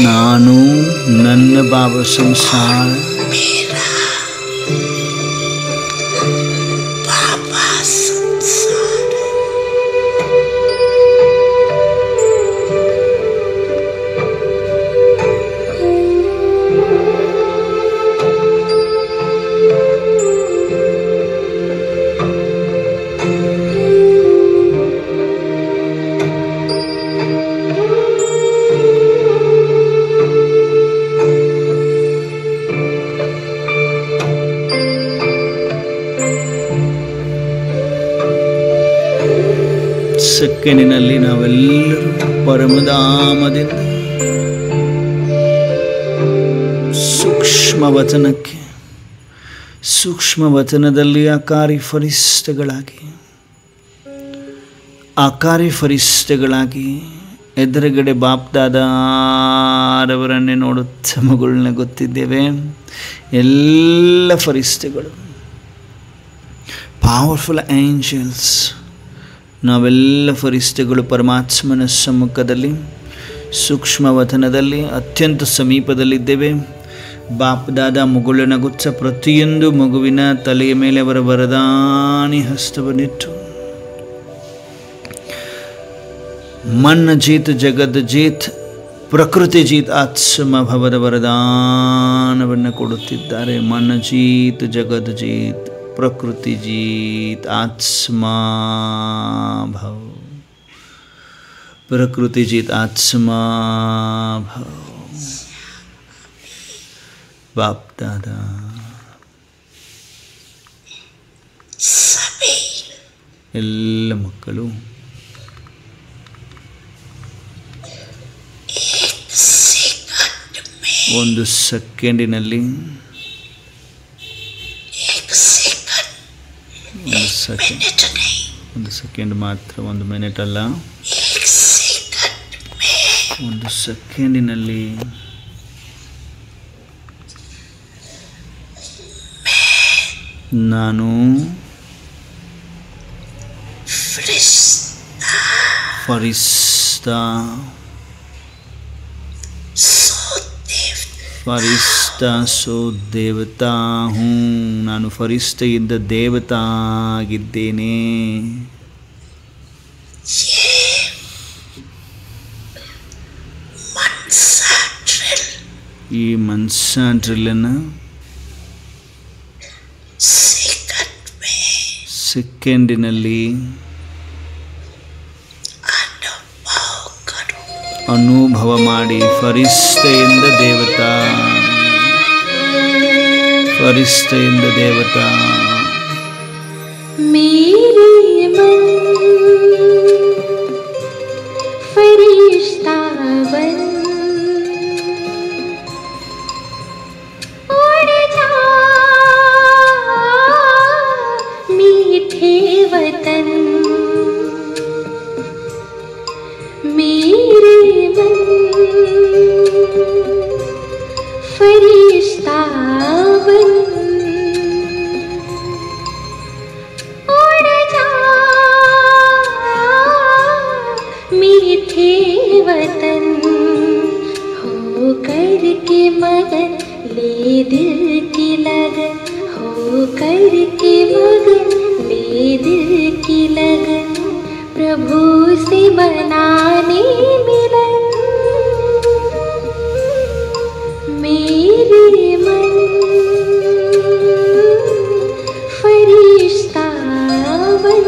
ನಾನು ನನ್ನ ಬಾಬಾ ಸಂಸಾರ. ಸೆಕೆಂಡಿನಲ್ಲಿ ನಾವೆಲ್ಲರೂ ಪರಮಧಾಮದಿಂದ ಸೂಕ್ಷ್ಮ ವಚನಕ್ಕೆ, ಸೂಕ್ಷ್ಮ ವಚನದಲ್ಲಿ ಆಕಾರಿ ಫರಿಷ್ಠೆಗಳಾಗಿ ಎದುರುಗಡೆ ಬಾಪ್ದಾದರವರನ್ನೇ ನೋಡುತ್ತ ಮಗುಳನ್ನ ಗೊತ್ತಿದ್ದೇವೆ. ಎಲ್ಲ ಫರಿಷ್ಠೆಗಳು, ಪವರ್ಫುಲ್ ಏಂಜಲ್ಸ್, ನಾವೆಲ್ಲ ಫರಿಷ್ಠೆಗಳು ಪರಮಾತ್ಮನ ಸಮ್ಮುಖದಲ್ಲಿ ಸೂಕ್ಷ್ಮ ವಚನದಲ್ಲಿ ಅತ್ಯಂತ ಸಮೀಪದಲ್ಲಿದ್ದೇವೆ. ಬಾಪ್ದಾದ ಮಗುಳನ್ನ ಗುಚ್ಚ ಪ್ರತಿಯೊಂದು ಮಗುವಿನ ತಲೆಯ ಮೇಲೆ ಅವರ ವರದಾನಿ ಹಸ್ತವನ್ನಿಟ್ಟು ಮನ್ನ ಜೀತ್ ಜಗದ್ ಜೀತ್ ಪ್ರಕೃತಿ ಜೀತ್ ಆತ್ಮ ಭವದ ವರದಾನವನ್ನು ಕೊಡುತ್ತಿದ್ದಾರೆ. ಮನ್ನ ಜೀತ್ ಜಗದ್ ಜೀತ್ ಪ್ರಕೃತಿ ಜೀತ್ ಆತ್ಮ ಭವ, ಪ್ರಕೃತಿ ಜೀತ್ ಆತ್ಮ ಭವ. ಬಾಪ್ ದಾದಾ ಎಲ್ಲ ಮಕ್ಕಳು ಒಂದು ಸೆಕೆಂಡಿನಲ್ಲಿ, ಒಂದು ಸೆಕೆಂಡ್ ಮಾತ್ರ, ಒಂದು ಮಿನಿಟ್ ಅಲ್ಲ, ಒಂದು ಸೆಕೆಂಡಿನಲ್ಲಿ ನಾನು ಫರಿಷ್ಠಾ ಸೋ ದೇವತಾ ಹೂँ, ನಾನು ಫರಿಷ್ಠೆಯಿಂದ ದೇವತಾ ಆಗಿದ್ದೇನೆ. ಈ ಮನ್ಸಾ ಡ್ರಿಲ್ಲನ್ನು ಸೆಕೆಂಡಿನಲ್ಲಿ ಅನುಭವ ಮಾಡಿ, ಫರಿಷ್ಠೆಯಿಂದ ದೇವತಾ, ಫರಿಷ್ಠೆಯಿಂದ ದೇವತಾ. ಮೇರೆ ಮನ್ ಫರಿಷ್ಠಾ ಬನ್ ಉड़ जा मीठे वतन. मेरे मन फरिश्ता बन उड़ जा मीठे वतन. हो कर के मगन ले दिल की लगन, हो कर के मगन ले दिल की लगन. प्रभु से बनाने मिलन. मेरे मन फरिश्ता बन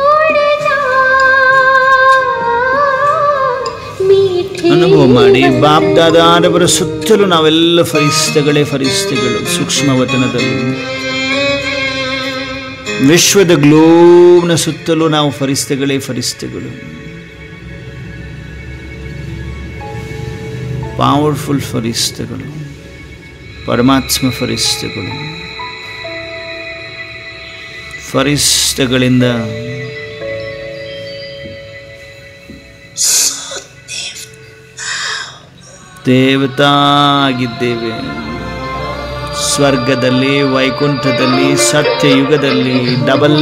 उड़ जा मीठे. ಅನುಭವ ಮಾಡಿ. ಬಾಪ್ ದಾದಾರವರ ಸುತ್ತಲೂ ನಾವೆಲ್ಲ ಫರಿಷ್ಠೆಗಳೇ, ಫರಿಷ್ಠೆಗಳು ಸೂಕ್ಷ್ಮವತನದಲ್ಲಿ. ವಿಶ್ವದ ಗ್ಲೋಬ್ನ ಸುತ್ತಲೂ ನಾವು ಫರಿಷ್ಠೆಗಳೇ, ಫರಿಷ್ಠೆಗಳು. ಪವರ್ಫುಲ್ ಫರಿಷ್ಠೆಗಳು, ಪರಮಾತ್ಮ ಫರಿಷ್ಠೆಗಳು. ಫರಿಷ್ಠೆಗಳಿಂದ ದೇವತಾ ಆಗಿದ್ದೇವೆ. ಸ್ವರ್ಗದಲ್ಲಿ, ವೈಕುಂಠದಲ್ಲಿ, ಸತ್ಯಯುಗದಲ್ಲಿ ಡಬಲ್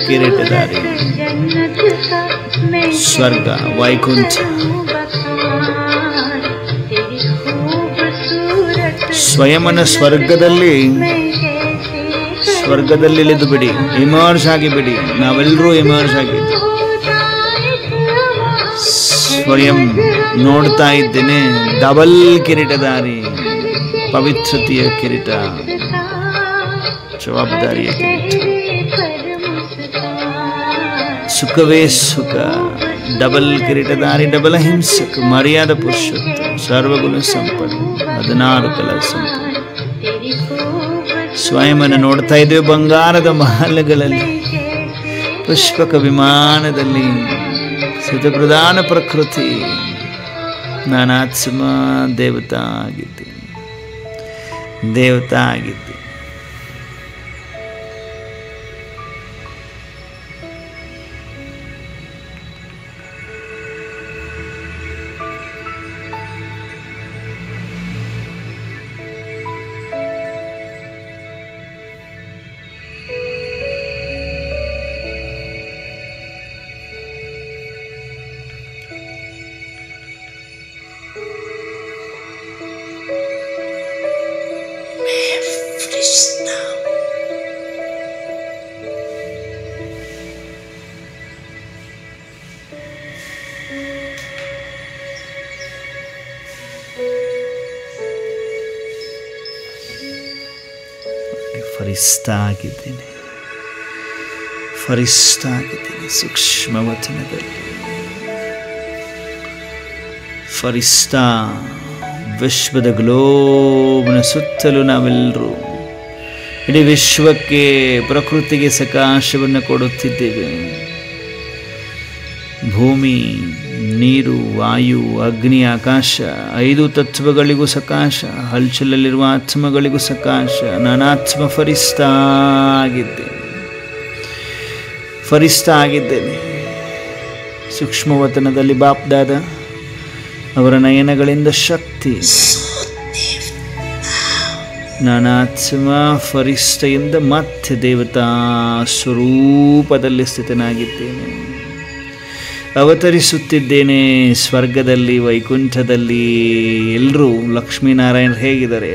ಕಿರೀಟಧಾರಿ. ಸ್ವರ್ಗ, ವೈಕುಂಠ, ಸ್ವಯಂನ ಸ್ವರ್ಗದಲ್ಲಿ ಇಳಿದು ಬಿಡಿ, ಇಮರ್ಜ್ ಆಗಿಬಿಡಿ. ನಾವೆಲ್ಲರೂ ಇಮರ್ಜ್ ಆಗಿದ್ದು ಸ್ವಯಂ ನೋಡ್ತಾ ಇದ್ದೇನೆ. ಡಬಲ್ ಕಿರೀಟಧಾರಿ, ಪವಿತ್ರತೆಯ ಕಿರೀಟ, ಜವಾಬ್ದಾರಿಯ ಕಿರೀಟ. ಸುಖವೇ ಸುಖ, ಡಬಲ್ ಕಿರೀಟಧಾರಿ, ಡಬಲ್ ಹಿಂಸಕ, ಮರ್ಯಾದ ಪುರುಷೋತ್ತಮ, ಸರ್ವಗುಣ ಸಂಪನ್ನ, 16 ಕಲಾ ಸಂಪನ್ನ. ಸ್ವಯಂನ ನೋಡ್ತಾ ಇದ್ದೇವೆ ಬಂಗಾರದ ಮಹಲ್ಗಳಲ್ಲಿ. ಪುಷ್ಪಕ ವಿಮಾನದಲ್ಲಿ ಸತಪ್ರಧಾನ ಪ್ರಕೃತಿ ನಾನಾತ್ಮ ದೇವತಾ ಆಗಿದ್ದೀನಿ, ದೇವತಾ ಆಗಿದ್ದೀನಿ. ಫರಿಸ್ತಾ ಆಗಿದ್ದೇನೆ, ಫರಿಸ್ತಾ ಆಗಿದ್ದೇನೆ ಸೂಕ್ಷ್ಮ ವಚನದಲ್ಲಿ. ಫರಿಸ್ತಾ ವಿಶ್ವದ ಗ್ಲೋಬ್ನ ಸುತ್ತಲೂ ನಾವೆಲ್ಲರೂ ಇಡೀ ವಿಶ್ವಕ್ಕೆ, ಪ್ರಕೃತಿಗೆ ಸಕಾಶವನ್ನು ಕೊಡುತ್ತಿದ್ದೇವೆ. ಭೂಮಿ, ನೀರು, ವಾಯು, ಅಗ್ನಿ, ಆಕಾಶ, 5 ತತ್ವಗಳಿಗೂ ಸಕಾಶ, ಹಲ್ಚಲಲ್ಲಿರುವ ಆತ್ಮಗಳಿಗೂ ಸಕಾಶ. ನಾನಾತ್ಮ ಫರಿಸ್ತಾ ಆಗಿದ್ದೇನೆ, ಫರಿಸ್ತಾ ಆಗಿದ್ದೇನೆ. ಸೂಕ್ಷ್ಮವತನದಲ್ಲಿ ಬಾಪ್ದಾದ ಅವರ ನಯನಗಳಿಂದ ಶಕ್ತಿ, ನಾನಾತ್ಮ ಫರಿಸ್ತೆಯಿಂದ ಮತ್ತೆ ದೇವತಾ ಸ್ವರೂಪದಲ್ಲಿ ಸ್ಥಿತನಾಗಿದ್ದೇನೆ. ಅವತರಿಸುತ್ತಿದ್ದೇನೆ ಸ್ವರ್ಗದಲ್ಲಿ, ವೈಕುಂಠದಲ್ಲಿ. ಎಲ್ಲರೂ ಲಕ್ಷ್ಮೀನಾರಾಯಣರು ಹೇಗಿದ್ದಾರೆ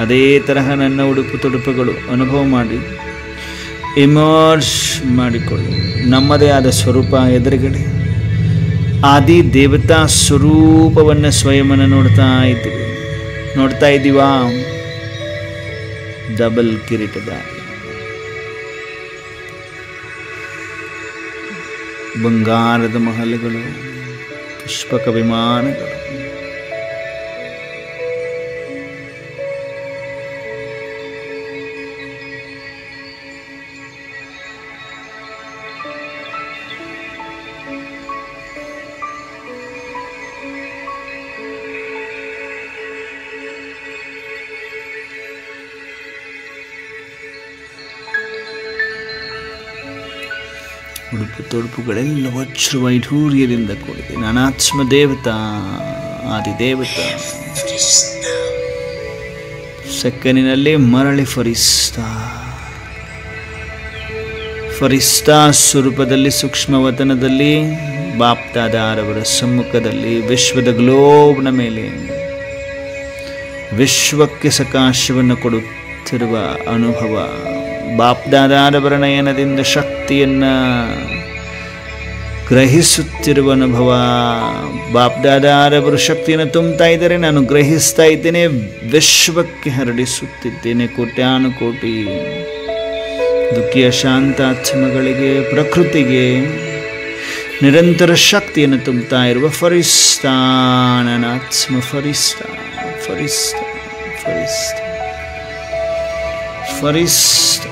ಅದೇ ತರಹ ನನ್ನ ಉಡುಪು ತೊಡುಪುಗಳು ಅನುಭವ ಮಾಡಿ ಇಮರ್ಜ್ ಮಾಡಿಕೊಳ್ಳಿ. ನಮ್ಮದೇ ಆದ ಸ್ವರೂಪ ಎದುರುಗಡೆ, ಆದಿ ದೇವತಾ ಸ್ವರೂಪವನ್ನು ಸ್ವಯಂವನ್ನು ನೋಡ್ತಾ ಇದ್ದೀವಾ? ಡಬಲ್ ಕಿರೀಟಧಾರಿ, ಬಂಗಾರದ ಮಹಲುಗಳು, ಪುಷ್ಪಕ ವಿಮಾನಗಳು, ಉಡುಪು ತೊಡುಪುಗಳೆಲ್ಲ ವಜ್ರ ವೈಢೂರ್ಯದಿಂದ ಕೂಡಿದೆ. ನಾನಾತ್ಮ ದೇವತಾ, ಆದಿದೇವತಾ ಸೆಕ್ಕನಿನಲ್ಲಿ ಮರಳಿ ಫರಿಸ್ತಾ ಸ್ವರೂಪದಲ್ಲಿ ಸೂಕ್ಷ್ಮವತನದಲ್ಲಿ ಬಾಪ್ದಾದಾರವರ ಸಮ್ಮುಖದಲ್ಲಿ ವಿಶ್ವದ ಗ್ಲೋಬ್ನ ಮೇಲೆ ವಿಶ್ವಕ್ಕೆ ಸಕಾಶವನ್ನು ಕೊಡುತ್ತಿರುವ ಅನುಭವ. ಬಾಪ್ದಾದಾರವರ ನಯನದಿಂದ ಶಕ್ತಿಯನ್ನು ಗ್ರಹಿಸುತ್ತಿರುವ ಅನುಭವ. ಬಾಪ್ದಾದಾರವರು ಶಕ್ತಿಯನ್ನು ತುಂಬುತ್ತಾ ಇದ್ದಾರೆ, ನಾನು ಗ್ರಹಿಸ್ತಾ ಇದ್ದೇನೆ, ವಿಶ್ವಕ್ಕೆ ಹರಡಿಸುತ್ತಿದ್ದೇನೆ. ಕೋಟ್ಯಾನುಕೋಟಿ ದುಃಖಿ ಅಶಾಂತಾತ್ಮಗಳಿಗೆ, ಪ್ರಕೃತಿಗೆ ನಿರಂತರ ಶಕ್ತಿಯನ್ನು ತುಂಬುತ್ತಾ ಇರುವ ಫರಿಸ್ತಾ, ನಾನಾತ್ಮ ಫರಿಸ್ತಾ ಫರಿಸ್ತಾ ಫರಿಸ್ತಾ ಫರಿಸ್ತಾ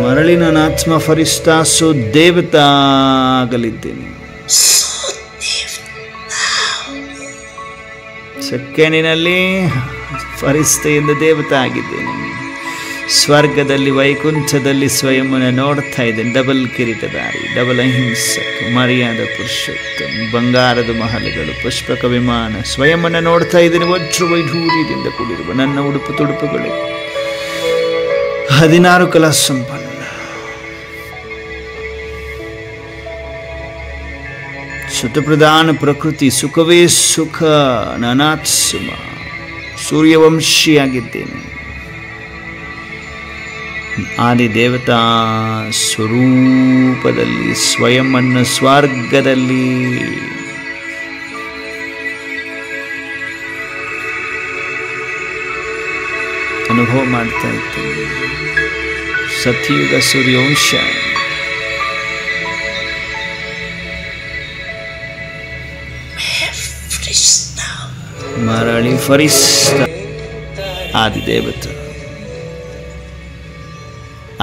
ಮರಳಿ ನಾನಾತ್ಮ ಫರಿಸ್ತಾ ದೇವತಾ ಆಗಲಿದ್ದೇನೆ. ಸೆಕೆಂಡಿನಲ್ಲಿ ಫರಿಸ್ತೆಯಿಂದ ದೇವತಾ ಆಗಿದ್ದೇನೆ. ಸ್ವರ್ಗದಲ್ಲಿ, ವೈಕುಂಠದಲ್ಲಿ ಸ್ವಯಂವನ್ನು ನೋಡ್ತಾ ಇದ್ದೇನೆ. ಡಬಲ್ ಕಿರೀಟಧಾರಿ, ಡಬಲ್ ಅಹಿಂಸಕ್, ಮರ್ಯಾದ ಪುರುಷೋತ್ತಮ, ಬಂಗಾರದ ಮಹಲುಗಳು, ಪುಷ್ಪಕ ವಿಮಾನ, ಸ್ವಯಂವನ್ನು ನೋಡ್ತಾ ಇದ್ದೇನೆ. ವಜ್ರ ವೈಢೂರ್ಯದಿಂದ ಕೂಡಿರುವ ನನ್ನ ಉಡುಪು ತೊಡುಪುಗಳು 16 ಕಲಾ ಸಂಪನ್ನ. ಸುತಪ್ರಧಾನ ಪ್ರಕೃತಿ, ಸುಖವೇ ಸುಖ, ನಾನಾತ್ಮ ಸೂರ್ಯವಂಶಿಯಾಗಿದ್ದೇನೆ. ಆದಿದೇವತಾ ಸ್ವರೂಪದಲ್ಲಿ ಸ್ವಯಂವನ್ನು ಸ್ವರ್ಗದಲ್ಲಿ ಅನುಭವ ಮಾಡ್ತಾ ಇದ್ದೇನೆ. ಸತ್ಯುಗ ಸೂರ್ಯವಂಶ, ಮರಳಿ ಫರಿಸ್ತಾ ಆದಿದೇವತ,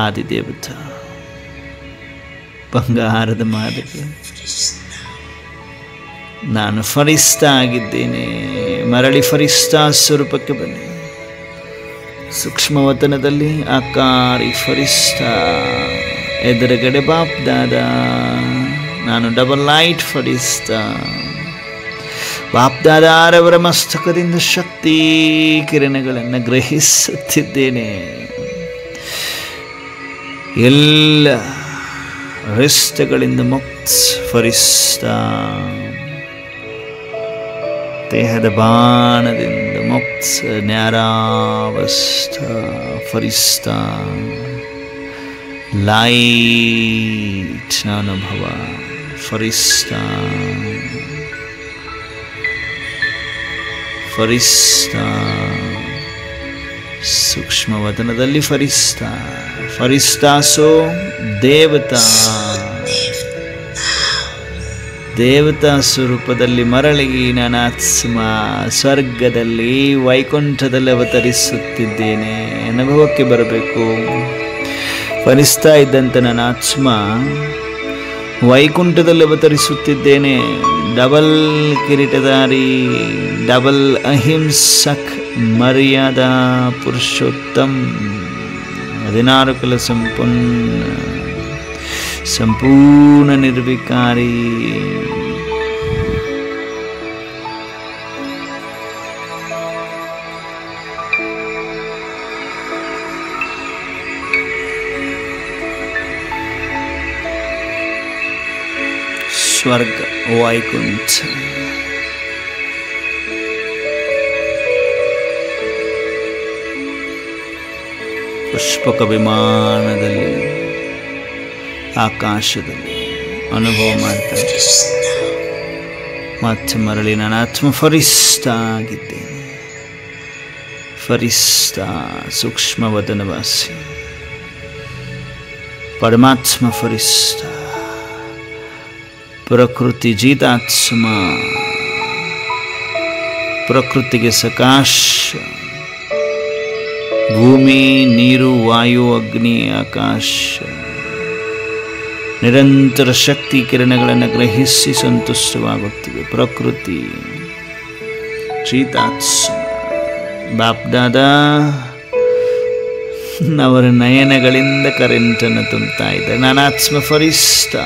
ಆದಿದೇವತ ಬಂಗಾರದ ಮಾದರಿ ನಾನು ಫರಿಸ್ತಾ ಆಗಿದ್ದೇನೆ. ಮರಳಿ ಫರಿಸ್ತಾ ಸ್ವರೂಪಕ್ಕೆ ಬನ್ನಿ. ಸೂಕ್ಷ್ಮವತನದಲ್ಲಿ ಆಕಾರಿ ಫರಿಸ್ತಾ, ಎದುರುಗಡೆ ಬಾಪ್ ದಾದ, ನಾನು ಡಬಲ್ ಲೈಟ್ ಫರಿಸ್ತಾ. ಬಾಪ್ ದಾದಾರವರ ಮಸ್ತಕದಿಂದ ಶಕ್ತಿ ಕಿರಣಗಳನ್ನು ಗ್ರಹಿಸುತ್ತಿದ್ದೇನೆ. ಎಲ್ಲ ರಿಸ್ತಗಳಿಂದ ಮುಕ್ತ ಫರಿಸ್ತಾ, ದೇಹದ ಬಾಣದಿಂದ ಮುಕ್ತ ನ್ಯಾರಾವಸ್ಥಾ ಫರಿಸ್ತಾ, ಲೈಟ್ ಅನುಭವ ಫರಿಸ್ತಾ ಫರಿಸ್ತಾ, ಸೂಕ್ಷ್ಮವತನದಲ್ಲಿ ಫರಿಸ್ತಾ ಫರಿಸ್ತಾಸೋ ದೇವತಾ ದೇವತಾ ಸ್ವರೂಪದಲ್ಲಿ ಮರಳಿ ನನ್ನ ಆತ್ಮ ಸ್ವರ್ಗದಲ್ಲಿ ವೈಕುಂಠದಲ್ಲಿ ಅವತರಿಸುತ್ತಿದ್ದೇನೆ. ಅನುಭವಕ್ಕೆ ಬರಬೇಕು. ಫರಿಸ್ತಾ ಇದ್ದಂಥ ನನ್ನ ಆತ್ಮ ವೈಕುಂಠದಲ್ಲಿ ಅವತರಿಸುತ್ತಿದ್ದೇನೆ. ಡಬಲ್ ಕಿರೀಟಧಾರಿ, ಡಬಲ್ ಅಹಿಂಸಕ್, ಮರ್ಯಾದಾ ಪುರುಷೋತ್ತಮ್, 16 ಕಲ ಸಂಪೂರ್ಣ ನಿರ್ವಿಕಾರಿ. ಸ್ವರ್ಗ ವೈಕುಂಠ ಪುಷ್ಪಕ ವಿಮಾನದಲ್ಲಿ ಆಕಾಶದಲ್ಲಿ ಅನುಭವ ಮಾಡ್ತಾರೆ. ಮತ್ತೆ ಮರಳಿ ನಾನು ಆತ್ಮ ಫರಿಸ್ತಾ ಆಗಿದ್ದೇನೆ. ಫರಿಸ್ತಾ ಸೂಕ್ಷ್ಮವತನವಾಸಿ ಪರಮಾತ್ಮ ಫರಿಸ್ತಾ, ಪ್ರಕೃತಿ ಜೀತಾತ್ಮ, ಪ್ರಕೃತಿಗೆ ಸಕಾಶ, ಭೂಮಿ, ನೀರು, ವಾಯು, ಅಗ್ನಿ, ಆಕಾಶ ನಿರಂತರ ಶಕ್ತಿ ಕಿರಣಗಳನ್ನು ಗ್ರಹಿಸಿ ಸಂತುಷ್ಟವಾಗುತ್ತಿವೆ. ಪ್ರಕೃತಿ ಚೀತಾತ್ಮ ಬಾಪ್ ದಾದಾ ಅವರ ನಯನಗಳಿಂದ ಕರೆಂಟನ್ನು ತುಂಬುತ್ತಾ ಇದ್ದಾರೆ. ನಾನು ಆತ್ಮ ಫರಿಸ್ತಾ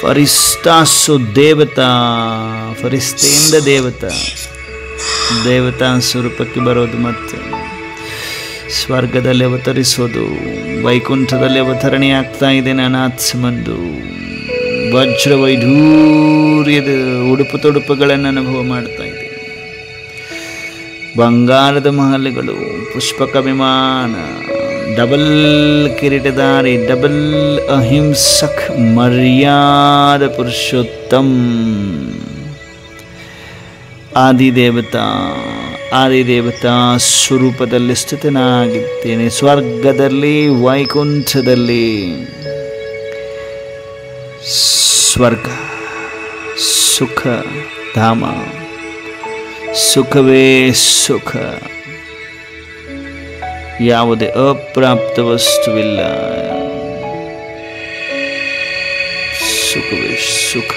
ಫರಿಸ್ತಾಸು ದೇವತಾ, ಫರಿಸ್ತೆಯಿಂದ ದೇವತಾ ಸ್ವರೂಪಕ್ಕೆ ಬರೋದು, ಮತ್ತು ಸ್ವರ್ಗದಲ್ಲಿ ಅವತರಿಸೋದು, ವೈಕುಂಠದಲ್ಲಿ ಅವತರಣೆ ಆಗ್ತಾ ಇದೆ. ನಾನು ಆತ್ಮಂದು ವಜ್ರ ವೈಢೂರ್ಯದ ಉಡುಪು ತೊಡುಪುಗಳನ್ನು ಅನುಭವ ಮಾಡ್ತಾ ಇದೆ. ಬಂಗಾರದ ಮಹಲ್ಗಳು, ಪುಷ್ಪಕ ವಿಮಾನ, ಡಬಲ್ ಕಿರೀಟಧಾರಿ, ಡಬಲ್ ಅಹಿಂಸಕ್, ಮರ್ಯಾದ ಪುರುಷೋತ್ತಮ್, ಆದಿದೇವತಾ ಸ್ವರೂಪದಲ್ಲಿ ಸ್ಥಿತನಾಗಿದ್ದೇನೆ. ಸ್ವರ್ಗದಲ್ಲಿ, ವೈಕುಂಠದಲ್ಲಿ. ಸ್ವರ್ಗ ಸುಖ ಧಾಮ, ಸುಖವೇ ಸುಖ, ಯಾವುದೇ ಅಪ್ರಾಪ್ತ ವಸ್ತುವಿಲ್ಲ. ಸುಖವೇ ಸುಖ.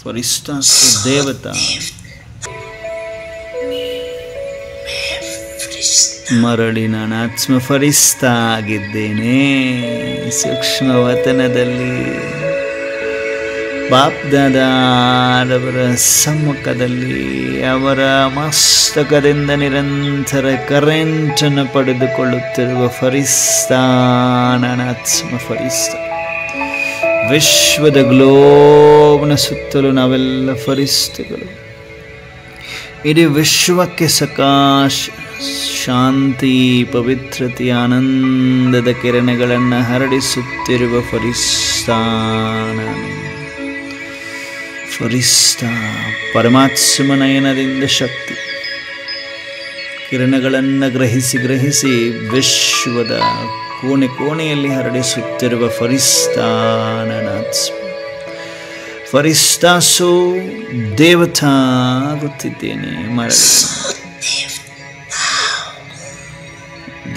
ಫರಿಸ್ತಾ ದೇವತಾ ಮರಳಿ ನಾನು ಆತ್ಮ ಫರಿಸ್ತಾ ಆಗಿದ್ದೇನೆ. ಸೂಕ್ಷ್ಮವತನದಲ್ಲಿ ಬಾಪ್ ದಾದಾರವರ ಸಮ್ಮುಖದಲ್ಲಿ ಅವರ ಮಸ್ತಕದಿಂದ ನಿರಂತರ ಕರೆಂಟನ್ನು ಪಡೆದುಕೊಳ್ಳುತ್ತಿರುವ ಫರಿಸ್ತಾ, ನಾನು ಆತ್ಮ ಫರಿಸ್ತಾ. ವಿಶ್ವದ ಗ್ಲೋಬ್ನ ಸುತ್ತಲೂ ನಾವೆಲ್ಲ ಫರಿಸ್ತೆಗಳು. ಇಡೀ ವಿಶ್ವಕ್ಕೆ ಸಕಾಶ ಶಾಂತಿ, ಪವಿತ್ರತೆ, ಆನಂದದ ಕಿರಣಗಳನ್ನು ಹರಡಿಸುತ್ತಿರುವ ಫರಿಸ್ತಾ ಪರಮಾತ್ಮ ನಯನದಿಂದ ಶಕ್ತಿ ಕಿರಣಗಳನ್ನು ಗ್ರಹಿಸಿ ವಿಶ್ವದ ಕೋಣೆ ಕೋಣೆಯಲ್ಲಿ ಹರಡಿಸುತ್ತಿರುವ ಫರಿಸ್ತಾಸು ದೇವತಾ ಆಗುತ್ತಿದ್ದೇನೆ.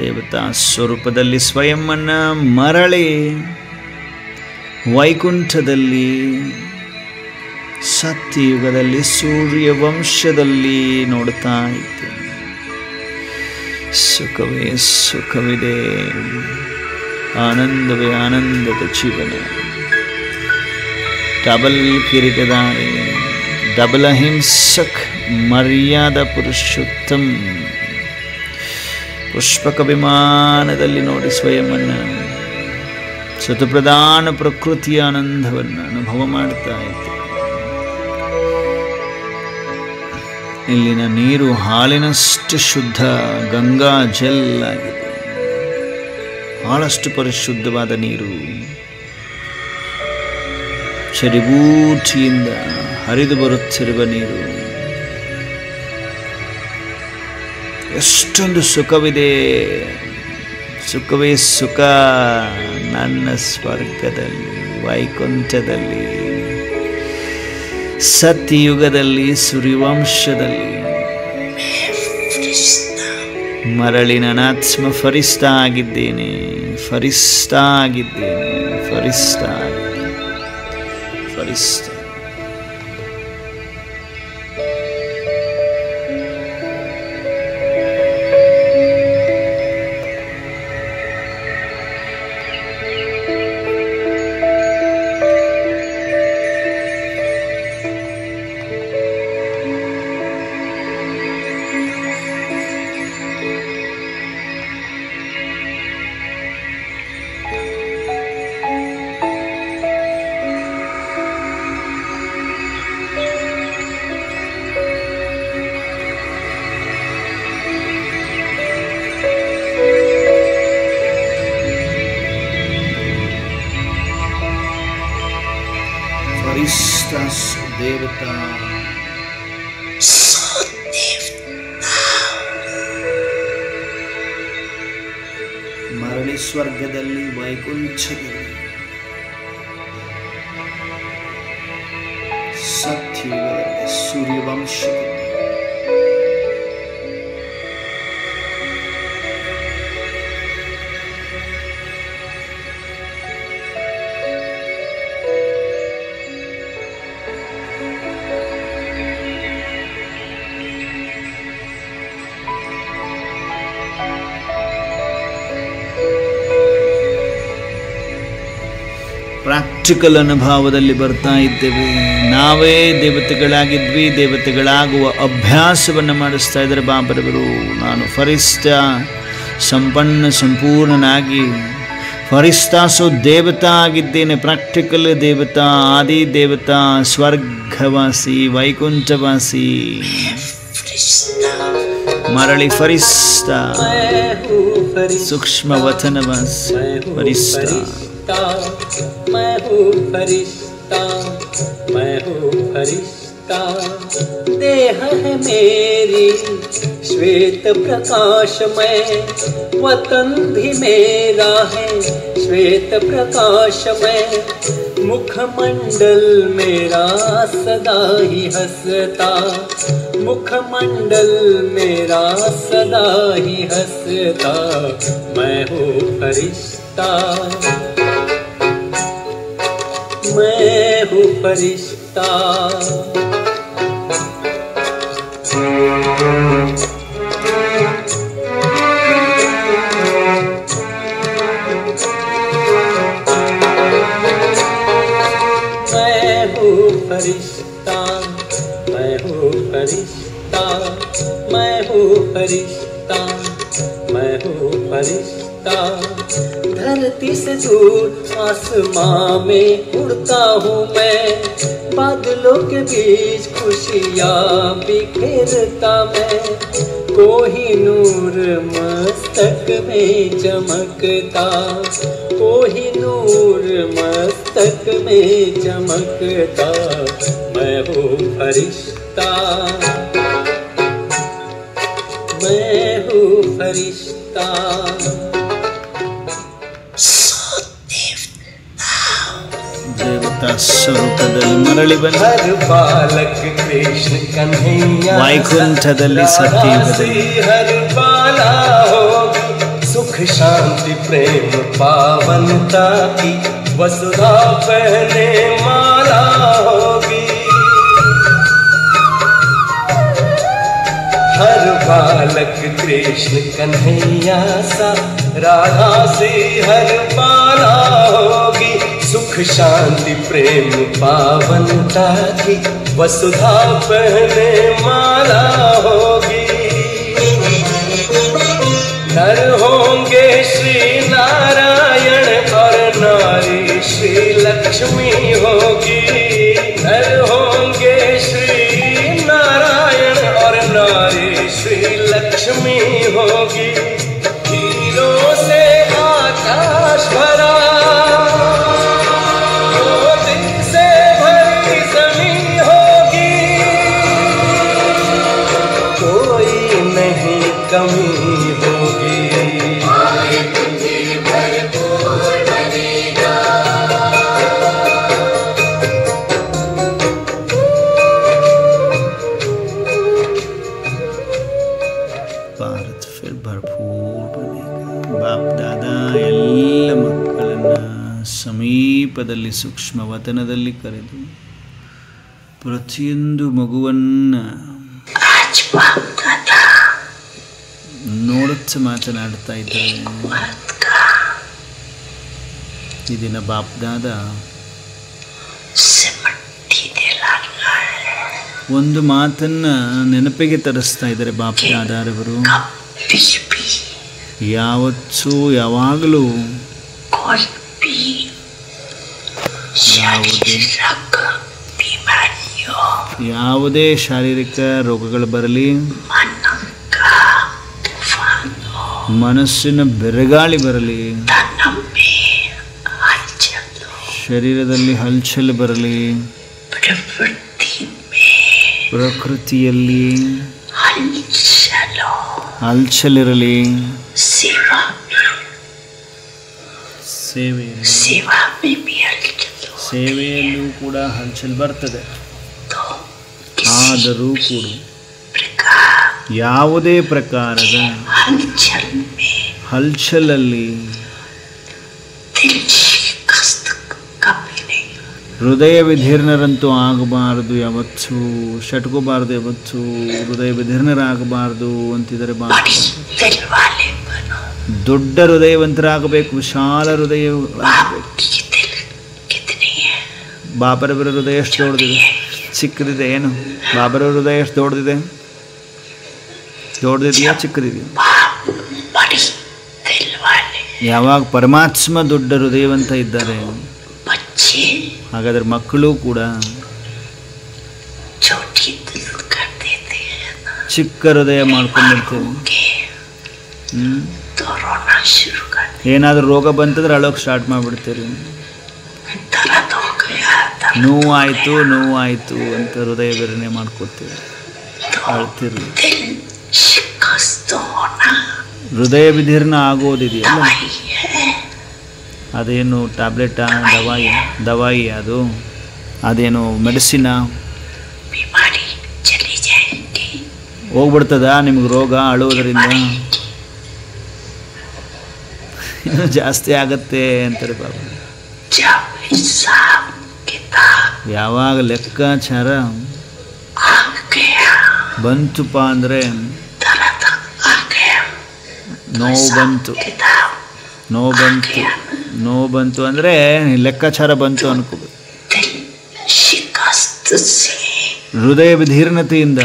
ದೇವತಾ ಸ್ವರೂಪದಲ್ಲಿ ಸ್ವಯಂವನ್ನು ಮರಳಿ ವೈಕುಂಠದಲ್ಲಿ ಸತ್ಯಯುಗದಲ್ಲಿ ಸೂರ್ಯವಂಶದಲ್ಲಿ ನೋಡ್ತಾ ಇದ್ದೇನೆ. ಸುಖವೇ ಸುಖವಿದೆ, ಆನಂದವೇ ಆನಂದದ ಜೀವನ. ಡಬಲ್ ಕಿರೀಟಧಾರಿ, ಡಬಲ್ ಅಹಿಂಸಕ್, ಮರ್ಯಾದ ಪುರುಷೋತ್ತಮ, ಪುಷ್ಪಕ ವಿಮಾನದಲ್ಲಿ ನೋಡಿ ಸ್ವಯಂವನ್ನು ಸತಪ್ರಧಾನ ಪ್ರಕೃತಿಯ ಆನಂದವನ್ನು ಅನುಭವ ಮಾಡ್ತಾ ಇದ್ದೆ. ಇಲ್ಲಿನ ನೀರು ಹಾಲಿನಷ್ಟು ಶುದ್ಧ, ಗಂಗಾ ಜಲ್ ಆಗಿದೆ. ಬಹಳಷ್ಟು ಪರಿಶುದ್ಧವಾದ ನೀರು ಚರಿಬೂಟಿಯಿಂದ ಹರಿದು ಬರುತ್ತಿರುವ ನೀರು. ಎಷ್ಟೊಂದು ಸುಖವಿದೆ, ಸುಖವೇ ಸುಖ ನನ್ನ ಸ್ವರ್ಗದಲ್ಲಿ, ವೈಕುಂಠದಲ್ಲಿ, ಸತ್ಯಯುಗದಲ್ಲಿ, ಸೂರ್ಯವಂಶದಲ್ಲಿ. ಮರಳಿ ನನಾತ್ಮ ಫರಿಸ್ತಾ ಆಗಿದ್ದೇನೆ, ಫರಿಸ್ತಾ ಆಗಿದ್ದೇನೆ, ಫರಿಸ್ತಾ ಆಗಿದ್ದೇನೆ, ಫರಿಸ್ತಾ. ದೇವತಾ ಮರಳಿ ಸ್ವರ್ಗದಲ್ಲಿ, ವೈಕುಂಠದಲ್ಲಿ, ಸತ್ಯಯುಗದಲ್ಲಿ, ಸೂರ್ಯವಂಶದಲ್ಲಿ. ಪ್ರಾಕ್ಟಿಕಲ್ ಅನುಭವದಲ್ಲಿ ಬರ್ತಾ ಇದ್ದೇವೆ. ನಾವೇ ದೇವತೆಗಳಾಗಿದ್ವಿ, ದೇವತೆಗಳಾಗುವ ಅಭ್ಯಾಸವನ್ನು ಮಾಡಿಸ್ತಾ ಇದ್ದಾರೆ ಬಾಬರವರು. ನಾನು ಫರಿಸ್ತಾ ಸಂಪೂರ್ಣನಾಗಿ ಫರಿಸ್ತಾಸು ದೇವತಾ ಆಗಿದ್ದೇನೆ. ಪ್ರಾಕ್ಟಿಕಲ್ ದೇವತಾ, ಆದಿ ದೇವತಾ, ಸ್ವರ್ಗವಾಸಿ, ವೈಕುಂಠವಾಸಿ. ಮರಳಿ ಫರಿಸ್ತಾ, ಸೂಕ್ಷ್ಮ ವಚನವಾಸಿ, ಫರಿಸ್ತಾ. मैं हूँ फरिश्ता, मैं हूँ फरिश्ता। देह है मेरी श्वेत प्रकाशमय, वतन भी मेरा है श्वेत प्रकाशमय। मुखमंडल मेरा सदा ही हंसता, मुखमंडल मेरा सदा ही हंसता। मैं हूँ फरिश्ता, मैं हूँ फरिश्ता। मैं हूँ फरिश्ता, मैं हूँ फरिश्ता, मैं हूँ फरिश्ता, मैं हूँ फरिश्ता। धरती से दूर आसमां में उड़ता हूँ मैं, बादलों के बीच खुशियाँ बिखेरता मैं, कोहिनूर मस्तक में चमकता, कोहिनूर मस्तक में चमकता, मैं हूँ फरिश्ता, मैं हूँ फरिश्ता। ದೇವತಾ ಸ್ವರೂಪದಲ್ಲಿ ಮರಳಿ ಬಂದ हर बालक कृष्ण कन्हैया ವೈಕುಂಠದಲ್ಲಿ ಸತ್ಯಯುಗದಲ್ಲಿ हर बाला होगी सुख शांति प्रेम पावनता की वसुधा पहने माला होगी। हर बालक कृष्ण कन्हैया सा राधा से हर बाला होगी सुख शांति प्रेम पावनता की वसुधा पहने माला होगी। नर होंगे श्री नारायण और नारी श्री लक्ष्मी होगी। नर होंगे श्री नारायण और नारी श्री लक्ष्मी होगी। हीरों से आकाश भरा, मोती से भरी ज़मीं होगी, कोई नहीं कमी होगी। ಭಾರತ ಫಿರ್ ಭರ್ಪೂರ್ ಬನೇಗಾ. ಬಾಪ್ ದಾದಾ ಎಲ್ಲ ಮಕ್ಕಳನ್ನು ಸಮೀಪದಲ್ಲಿ ಸೂಕ್ಷ್ಮ ವತನದಲ್ಲಿ ಕರೆದು ಪ್ರತಿಯೊಂದು ಮಗುವನ್ನು ನೋಡುತ್ತಾ ಮಾತನಾಡ್ತಾ ಇದ್ದಾರೆ. ಈ ದಿನ ಬಾಪ್ ದಾದಾ ಒಂದು ಮಾತನ್ನು ನೆನಪಿಗೆ ತರಿಸ್ತಾ ಇದ್ದಾರೆ. ಬಾಪ್ ದಾದಾರವರು ಯಾವತ್ತೂ ಯಾವಾಗಲೂ ಯಾವುದೇ ಶಾರೀರಿಕ ರೋಗಗಳು ಬರಲಿ, ಮನಸ್ಸಿನ ಬೆರಗಾಳಿ ಬರಲಿ, ಶರೀರದಲ್ಲಿ ಹಲ್ಚಲ್ ಬರಲಿ, ಪ್ರಕೃತಿಯಲ್ಲಿ ಹಲ್ಚಲಿರಲಿ, ಸೇವೆಯಲ್ಲೂ ಕೂಡ ಹಲ್ಚಲ್ ಬರ್ತದೆ. ಆದರೂ ಕೂಡ ಯಾವುದೇ ಪ್ರಕಾರದ ಹಲ್ಚಲಲ್ಲಿ ಹೃದಯ ವಿಧೀರ್ಣರಂತೂ ಆಗಬಾರದು, ಯಾವತ್ತೂ ಶಟ್ಕೋಬಾರದು, ಯಾವತ್ತೂ ಹೃದಯ ವಿಧೀರ್ಣರಾಗಬಾರದು ಅಂತಿದ್ದಾರೆ. ದೊಡ್ಡ ಹೃದಯವಂತರಾಗಬೇಕು, ವಿಶಾಲ ಹೃದಯವಾಗಬೇಕು. ಬಾಬರವರ ಹೃದಯ ಎಷ್ಟು ದೊಡ್ಡದಿದೆ, ಚಿಕ್ಕದಿದೆ ಏನು? ಬಾಬರವರ ಹೃದಯ ಎಷ್ಟು ದೊಡ್ಡದಿದೆ, ದೊಡ್ಡದಿದೆಯಾ ಚಿಕ್ಕದಿದೆಯಾ? ಯಾವಾಗ ಪರಮಾತ್ಮ ದೊಡ್ಡ ಹೃದಯವಂತ ಇದ್ದಾರೆ, ಹಾಗಾದ್ರೆ ಮಕ್ಕಳು ಕೂಡ ಚಿಕ್ಕ ಹೃದಯ ಮಾಡ್ಕೊಂಡಿರ್ತೇವೆ. ಏನಾದರೂ ರೋಗ ಬಂತಂದ್ರೆ ಅಳೋಕೆ ಸ್ಟಾರ್ಟ್ ಮಾಡಿಬಿಡ್ತೀರಿ. ನೋವಾಯಿತು ಅಂತ ಹೃದಯ ಬೇರೆನೆ ಮಾಡ್ಕೊತೀವಿ, ಅಳ್ತೀರಿ. ಹೃದಯ ವಿಧೀರ್ಣ ಆಗೋದಿದೆಯಲ್ಲ, ಅದೇನು ಟ್ಯಾಬ್ಲೆಟಾ, ದವಾಯಿ ಅದೇನು ಮೆಡಿಸಿನ ಹೋಗ್ಬಿಡ್ತದ ನಿಮ್ಗೆ ರೋಗ ಅಳುವುದರಿಂದ? ಇನ್ನೂ ಜಾಸ್ತಿ ಆಗತ್ತೆ ಅಂತಾರೆ ಬಾಬಾ. ಯಾವಾಗ ಲೆಕ್ಕಾಚಾರ ಬಂತುಪ್ಪ ಅಂದರೆ ನೋವು ಬಂತು ಅಂದರೆ ಲೆಕ್ಕಾಚಾರ ಬಂತು ಅನ್ಕೋಬೇಕು. ಹೃದಯ ವಿಧೀರ್ಣತೆಯಿಂದ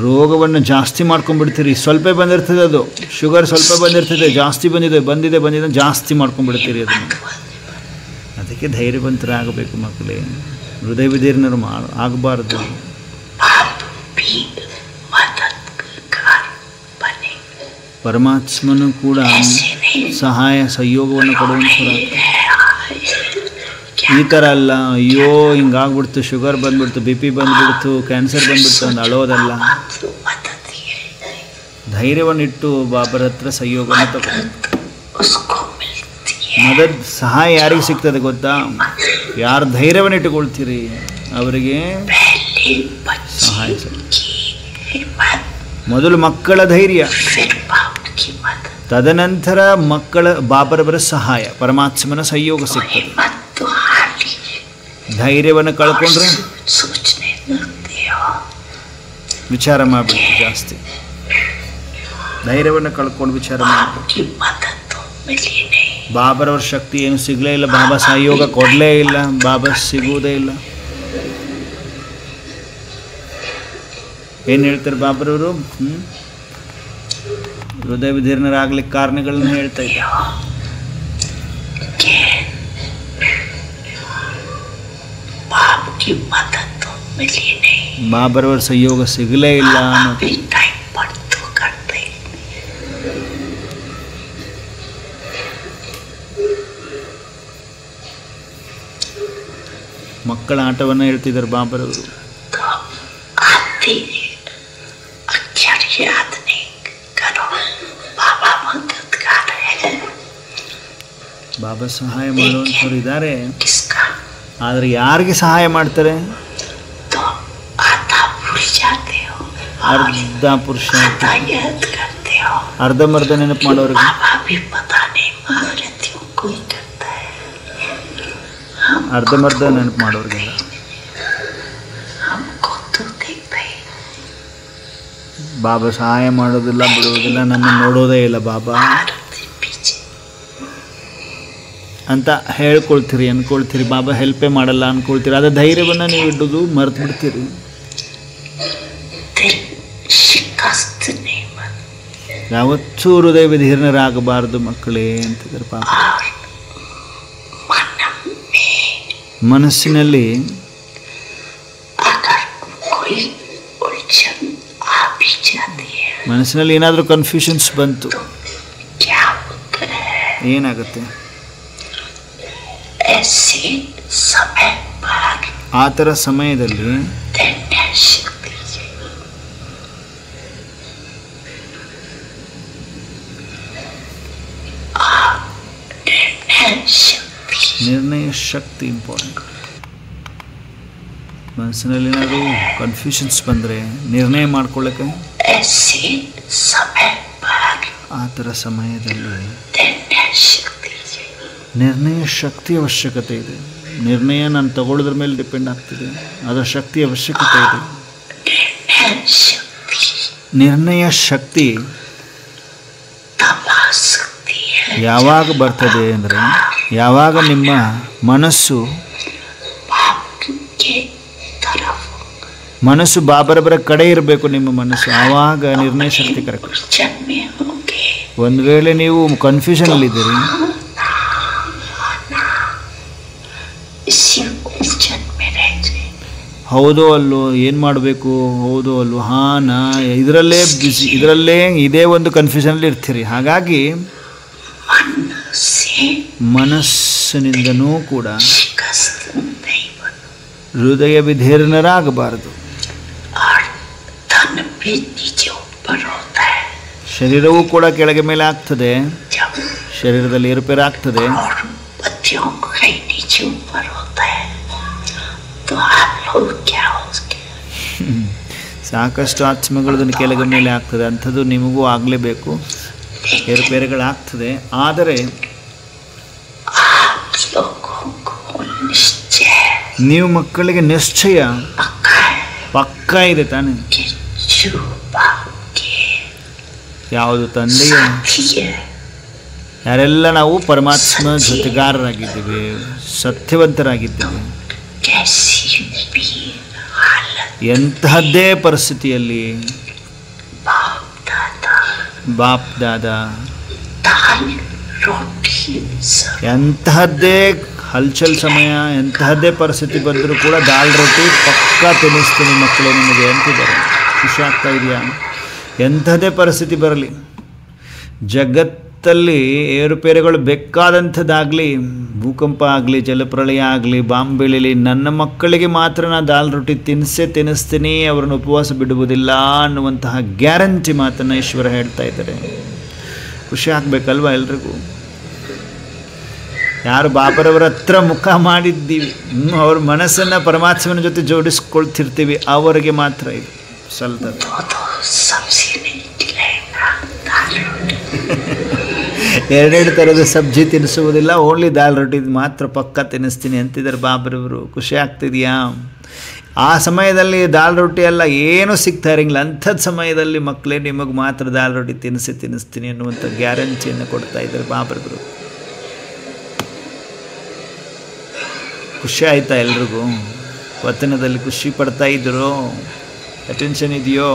ರೋಗವನ್ನು ಜಾಸ್ತಿ ಮಾಡ್ಕೊಂಡ್ಬಿಡ್ತೀರಿ. ಸ್ವಲ್ಪ ಬಂದಿರ್ತದೆ, ಅದು ಶುಗರ್ ಸ್ವಲ್ಪ ಬಂದಿರ್ತದೆ, ಜಾಸ್ತಿ ಬಂದಿದೆ ಜಾಸ್ತಿ ಮಾಡ್ಕೊಂಡ್ಬಿಡ್ತೀರಿ ಅದನ್ನು. ಅದಕ್ಕೆ ಅದಕ್ಕೆ ಧೈರ್ಯವಂತರಾಗಬೇಕು ಮಕ್ಕಳೇ, ಹೃದಯ ವಿದೀರ್ಣರು ಆಗಬಾರ್ದು. ಪರಮಾತ್ಮನು ಕೂಡ ಸಹಾಯ ಸಹಯೋಗವನ್ನು ಕೊಡುವಂಥರ. ಈ ಥರ ಅಲ್ಲ, ಅಯ್ಯೋ ಹಿಂಗಾಗ್ಬಿಡ್ತು, ಶುಗರ್ ಬಂದ್ಬಿಡ್ತು, ಬಿ ಪಿ ಬಂದ್ಬಿಡ್ತು, ಕ್ಯಾನ್ಸರ್ ಬಂದ್ಬಿಡ್ತು ಅಂತ ಅಳೋದಲ್ಲ. ಧೈರ್ಯವನ್ನಿಟ್ಟು ಬಾಬರ ಹತ್ರ ಸಹಯೋಗವನ್ನು ತಗೊಳ್ಳಿ. ಮದದ್ ಸಹಾಯ ಯಾರಿಗೆ ಸಿಗ್ತದೆ ಗೊತ್ತಾ? ಯಾರು ಧೈರ್ಯವನ್ನು ಇಟ್ಟುಕೊಳ್ತೀರಿ ಅವರಿಗೆ ಸಹಾಯ ಸಿಗ್ತದೆ. ಮೊದಲು ಮಕ್ಕಳ ಧೈರ್ಯ, ತದನಂತರ ಮಕ್ಕಳ ಬಾಬರವರ ಸಹಾಯ, ಪರಮಾತ್ಮನ ಸಹಯೋಗ ಸಿಗ್ತದೆ. ಧೈರ್ಯವನ್ನು ಕಳ್ಕೊಂಡ್ರೆ ವಿಚಾರ ಮಾಡಬೇಕು ಜಾಸ್ತಿ. ಧೈರ್ಯವನ್ನು ಕಳ್ಕೊಂಡು ವಿಚಾರ ಮಾಡಬೇಕು. ಬಾಬರವ್ರ ಶಕ್ತಿ ಏನು ಸಿಗಲೇ ಇಲ್ಲ, ಬಾಬಾ ಸಹಯೋಗ ಕೊಡಲೇ ಇಲ್ಲ, ಬಾಬಾ ಸಿಗುವುದೇ ಇಲ್ಲ. ಏನು ಹೇಳ್ತಾರೆ ಬಾಬರವರು? ಹೃದಯ ವಿದೀರ್ಣರಾಗ್ಲಿಕ್ಕೆ ಕಾರಣಗಳನ್ನ ಹೇಳ್ತಾ ಇದ್ದಾರೆ. ಬಾಬರವರ ಸಹಯೋಗ ಸಿಗಲೇ ಇಲ್ಲ ಅನ್ನೋದು. ಮಕ್ಕಳ ಆಟವನ್ನು ಹೇಳ್ತಿದ್ದಾರೆ ಬಾಬರವರು. ಬಾಬಾ ಸಹಾಯ ಮಾಡುವಂಥವ್ರು ಇದ್ದಾರೆ, ಆದರೆ ಯಾರಿಗೆ ಸಹಾಯ ಮಾಡ್ತಾರೆ? ಅರ್ಧ ಪುರುಷ, ಅರ್ಧಂಬರ್ಧ ನೆನಪು ಮಾಡೋರಿಗೆ, ಅರ್ಧಂಬರ್ಧ ನೆನಪು ಮಾಡೋರಿಗೆಲ್ಲ. ಬಾಬಾ ಸಹಾಯ ಮಾಡೋದಿಲ್ಲ, ಬಿಡುವುದಿಲ್ಲ, ನಮ್ಮನ್ನು ನೋಡೋದೇ ಇಲ್ಲ ಬಾಬಾ ಅಂತ ಹೇಳ್ಕೊಳ್ತೀರಿ, ಅಂದ್ಕೊಳ್ತೀರಿ. ಬಾಬಾ ಹೆಲ್ಪೇ ಮಾಡಲ್ಲ ಅಂದ್ಕೊಳ್ತೀರಿ. ಅದೇ ಧೈರ್ಯವನ್ನು ನೀವು ಇಡೋದು ಮರೆತು ಬಿಡ್ತೀರಿ. ಯಾವತ್ತೂ ಹೃದಯ ವಿದೀರ್ಣರಾಗಬಾರದು ಮಕ್ಕಳೇ ಅಂತಿದ್ದಾರೆ ಪಾಪ. ಮನಸ್ಸಿನಲ್ಲಿ ಏನಾದರೂ ಕನ್ಫ್ಯೂಷನ್ಸ್ ಬಂತು, ಏನಾಗುತ್ತೆ? ಆ ಥರ ಸಮಯದಲ್ಲಿ ನಿರ್ಣಯ ಶಕ್ತಿ ಇಂಪಾರ್ಟೆಂಟ್. ಮನಸ್ಸಿನಲ್ಲಿ ಏನಾದರೂ ಕನ್ಫ್ಯೂಷನ್ಸ್ ಬಂದರೆ ನಿರ್ಣಯ ಮಾಡ್ಕೊಳ್ಳೋಕ್ಕೆ ಆ ಥರ ಸಮಯದಲ್ಲಿ ನಿರ್ಣಯ ಶಕ್ತಿ ಅವಶ್ಯಕತೆ ಇದೆ. ನಿರ್ಣಯ ನಾನು ತಗೊಳ್ಳೋದ್ರ ಮೇಲೆ ಡಿಪೆಂಡ್ ಆಗ್ತಿದೆ, ಅದರ ಶಕ್ತಿ ಅವಶ್ಯಕತೆ ಇದೆ. ನಿರ್ಣಯ ಶಕ್ತಿ ಯಾವಾಗ ಬರ್ತದೆ ಅಂದರೆ, ಯಾವಾಗ ನಿಮ್ಮ ಮನಸ್ಸು ಬಾಬರಬರ ಕಡೆ ಇರಬೇಕು. ನಿಮ್ಮ ಮನಸ್ಸು ಆವಾಗ ನಿರ್ಣಯ ಶಕ್ತಿ ಕರೆಕ್ಟ್. ಒಂದು ವೇಳೆ ನೀವು ಕನ್ಫ್ಯೂಷನಲ್ಲಿದ್ದೀರಿ, ಹೌದೋ ಅಲ್ಲೋ, ಏನು ಮಾಡಬೇಕು, ಹೌದೋ ಅಲ್ಲೋ, ನಾ ಇದರಲ್ಲೇ ಬಿಸಿ, ಇದರಲ್ಲೇ ಇದೇ ಒಂದು ಕನ್ಫ್ಯೂಷನಲ್ಲಿ ಇರ್ತೀರಿ. ಹಾಗಾಗಿ ಮನಸ್ಸಿನಿಂದನೂ ಕೂಡ ಹೃದಯ ವಿದೀರ್ಣರಾಗಬಾರದು. ಶರೀರವೂ ಕೂಡ ಕೆಳಗೆ ಮೇಲೆ ಆಗ್ತದೆ, ಶರೀರದಲ್ಲಿ ಏರುಪೇರು ಆಗ್ತದೆ. ಸಾಕಷ್ಟು ಆತ್ಮಗಳದನ್ನು ಕೆಳಗೆ ಮೇಲೆ ಆಗ್ತದೆ, ಅಂಥದ್ದು ನಿಮಗೂ ಆಗಲೇಬೇಕು. ಏರುಪೇರುಗಳಾಗ್ತದೆ. ಆದರೆ ನೀವು ಮಕ್ಕಳಿಗೆ ನಿಶ್ಚಯ ಪಕ್ಕ ಇದೆ ತಾನೆ, ಯಾವುದು ತಂದೆಯ ಯಾರೆಲ್ಲ ನಾವು ಪರಮಾತ್ಮ ಜೊತೆಗಾರರಾಗಿದ್ದೇವೆ, ಸತ್ಯವಂತರಾಗಿದ್ದೇವೆ. ಎಂತಹದ್ದೇ ಪರಿಸ್ಥಿತಿಯಲ್ಲಿ ಬಾಪ್ ದಾದಾ ಎಂತಹದ್ದೇ ಹಲ್ಚಲ್ ಸಮಯ ಎಂತಹದ್ದೇ ಪರಿಸ್ಥಿತಿ ಬಂದರೂ ಕೂಡ ದಾಲ್ ರೊಟ್ಟಿ ಪಕ್ಕಾ ತಿನ್ನಿಸ್ತೀನಿ ಮಕ್ಕಳೇ ನಿಮಗೆ ಅಂತಿದ್ದಾರೆ. ಖುಷಿ ಆಗ್ತಾ ಇದೆಯಾ? ಎಂಥದ್ದೇ ಪರಿಸ್ಥಿತಿ ಬರಲಿ, ಜಗತ್ತಲ್ಲಿ ಏರುಪೇರುಗಳು ಬೇಕಾದಂಥದ್ದಾಗಲಿ, ಭೂಕಂಪ ಆಗಲಿ, ಜಲಪ್ರಳಯ ಆಗಲಿ, ಬಾಂಬ್ ಬೀಳಲಿ, ನನ್ನ ಮಕ್ಕಳಿಗೆ ಮಾತ್ರ ನಾನು ದಾಲ್ ರೊಟ್ಟಿ ತಿನ್ನಿಸ್ತೀನಿ, ಅವ್ರನ್ನ ಉಪವಾಸ ಬಿಡುವುದಿಲ್ಲ ಅನ್ನುವಂತಹ ಗ್ಯಾರಂಟಿ ಮಾತನ್ನು ಈಶ್ವರ ಹೇಳ್ತಾ ಇದ್ದಾರೆ. ಖುಷಿ ಆಗಬೇಕಲ್ವ ಎಲ್ರಿಗೂ? ಯಾರು ಬಾಬರವರ ಹತ್ರ ಮುಖ ಮಾಡಿದ್ದೀವಿ, ಅವ್ರ ಮನಸ್ಸನ್ನು ಪರಮಾತ್ಮನ ಜೊತೆ ಜೋಡಿಸ್ಕೊಳ್ತಿರ್ತೀವಿ, ಅವರಿಗೆ ಮಾತ್ರ ಇದು ಸಲ್ತದೆ. ಎರಡೆರಡು ಥರದ ಸಬ್ಜಿ ತಿನ್ನಿಸುವುದಿಲ್ಲ, ಓನ್ಲಿ ದಾಲ್ ರೊಟ್ಟಿ ಮಾತ್ರ ಪಕ್ಕ ತಿನ್ನಿಸ್ತೀನಿ ಅಂತಿದ್ದಾರೆ ಬಾಬರವರು. ಖುಷಿ ಆಗ್ತಿದೆಯಾ? ಆ ಸಮಯದಲ್ಲಿ ದಾಲ್ ರೊಟ್ಟಿ ಎಲ್ಲ ಏನೂ ಸಿಗ್ತಾ ಇರಂಗಿಲ್ಲ, ಅಂಥದ್ದು ಸಮಯದಲ್ಲಿ ಮಕ್ಕಳೇ ನಿಮಗೆ ಮಾತ್ರ ದಾಲ್ ರೊಟ್ಟಿ ತಿನ್ನಿಸ್ತೀನಿ ಅನ್ನುವಂಥ ಗ್ಯಾರಂಟಿಯನ್ನು ಕೊಡ್ತಾ ಇದ್ದಾರೆ ಬಾಬರವರು. ಖುಷಿ ಆಯಿತಾ ಎಲ್ರಿಗೂ? ವತನದಲ್ಲಿ ಖುಷಿ ಪಡ್ತಾ ಇದ್ರು? ಅಟೆನ್ಷನ್ ಇದೆಯೋ?